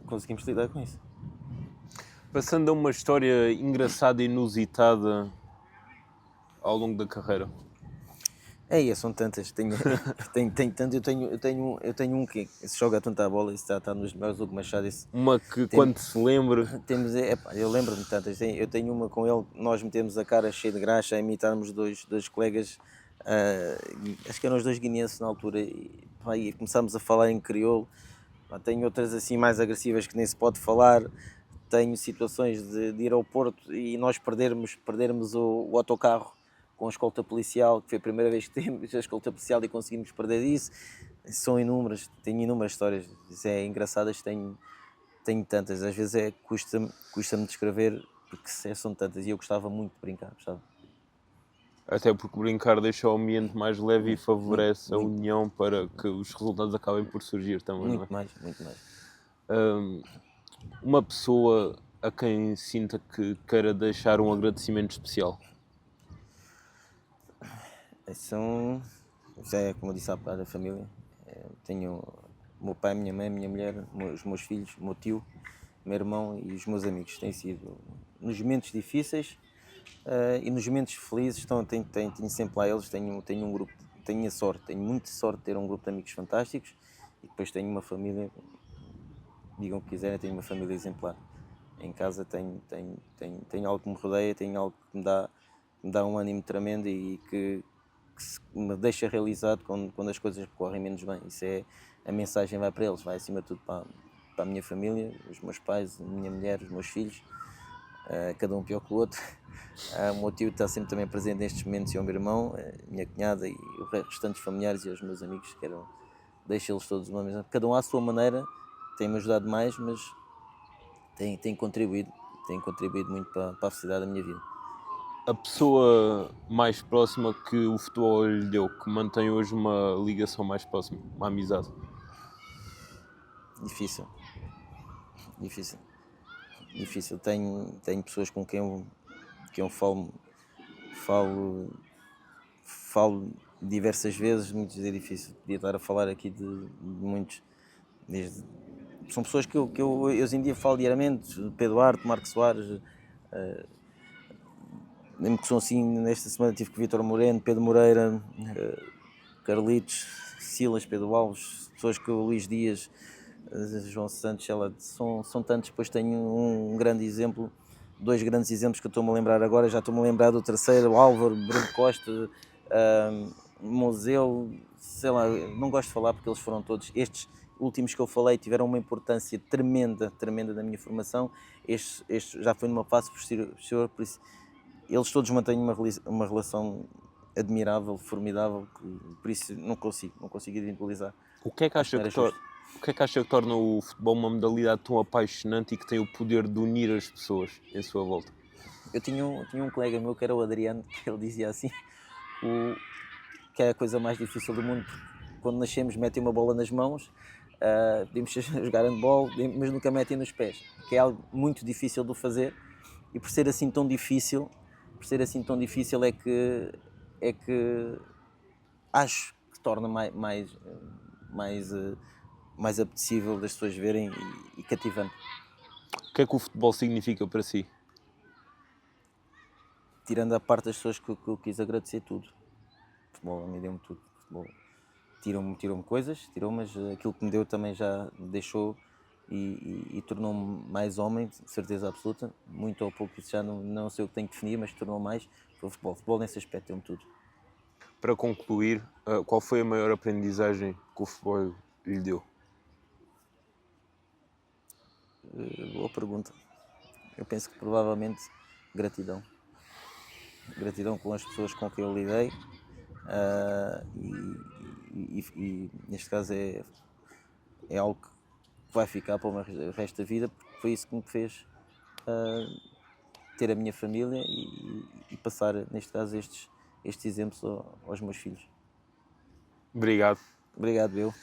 conseguimos lidar com isso. Passando a uma história engraçada e inusitada ao longo da carreira. São tantas. Eu tenho um que se joga tanto a bola e está nos melhores do Machado. Uma que quando se lembra... Eu lembro-me de tantas. Eu tenho uma com ele, nós metemos a cara cheia de graxa a imitarmos dois colegas, acho que eram os dois guineenses na altura, e começámos a falar em crioulo. Tenho outras assim mais agressivas que nem se pode falar. Tenho situações de ir ao Porto e nós perdermos o autocarro com a escolta policial, que foi a primeira vez que temos a escolta policial e conseguimos perder isso. São inúmeras, tenho inúmeras histórias, engraçadas, tenho tantas, às vezes custa-me descrever, porque são tantas e eu gostava muito de brincar, sabe? Até porque brincar deixa o ambiente mais leve e favorece a união para que os resultados acabem por surgir também, muito não é? Muito mais. Uma pessoa a quem sinta que queira deixar um agradecimento especial? Como eu disse há bocado, a família. Tenho o meu pai, a minha mãe, a minha mulher, os meus filhos, o meu tio, o meu irmão e os meus amigos. Tem sido nos momentos difíceis e nos momentos felizes, tenho sempre lá eles. Tenho um grupo, tenho muita sorte de ter um grupo de amigos fantásticos e depois tenho uma família, digam o que quiserem, tenho uma família exemplar. Em casa tenho algo que me rodeia, tenho algo que me dá um ânimo tremendo e que me deixa realizado quando as coisas correm menos bem. Isso a mensagem vai para eles, vai acima de tudo para a minha família, os meus pais, a minha mulher, os meus filhos, cada um pior que o outro. O meu tio está sempre também presente nestes momentos, e o meu irmão, a minha cunhada e os restantes familiares e os meus amigos, deixo-los todos uma mesma. Cada um à sua maneira tem-me ajudado mais, mas tem contribuído muito para a felicidade da minha vida. A pessoa mais próxima que o futebol lhe deu, que mantém hoje uma ligação mais próxima, uma amizade? Difícil. Tenho pessoas com quem eu falo diversas vezes, muitos é difícil. Podia estar a falar aqui de muitos. São pessoas que eu hoje em dia falo diariamente, Pedro Duarte, Marco Soares, mesmo que são assim, nesta semana tive com o Vítor Moreno, Pedro Moreira, Carlitos, Silas, Pedro Alves, pessoas que o Luís Dias, João Santos, são tantos. Depois tenho um grande exemplo, dois grandes exemplos que eu estou-me a lembrar agora, já estou-me a lembrar do terceiro, o Álvaro, Bruno Costa, Museu, sei lá, não gosto de falar porque eles foram todos, estes últimos que eu falei tiveram uma importância tremenda da minha formação. Este já foi numa fase posterior, por isso eles todos mantêm uma relação admirável, formidável, por isso não consigo individualizar. O que é que acha que torna o futebol uma modalidade tão apaixonante e que tem o poder de unir as pessoas em sua volta? Eu tinha um colega meu que era o Adriano, que ele dizia assim, que é a coisa mais difícil do mundo. Quando nascemos metem uma bola nas mãos, podemos jogar handball, mas nunca metem nos pés, que é algo muito difícil de fazer, e por ser assim tão difícil é que acho que torna mais apetecível das pessoas verem e cativante. O que é que o futebol significa para si? Tirando a parte das pessoas que eu quis agradecer tudo. O futebol me deu-me tudo. O futebol tirou-me coisas, mas aquilo que me deu também já me deixou e tornou-me mais homem, de certeza absoluta. Muito ou pouco, isso já não sei o que tenho que definir, mas tornou mais. Foi o futebol. O futebol nesse aspecto deu-me tudo. Para concluir, qual foi a maior aprendizagem que o futebol lhe deu? Boa pergunta. Eu penso que provavelmente gratidão. Gratidão com as pessoas com quem eu lidei, e neste caso é algo que vai ficar para o resto da vida, porque foi isso que me fez ter a minha família e passar, neste caso, estes exemplos aos meus filhos. Obrigado. Obrigado, eu.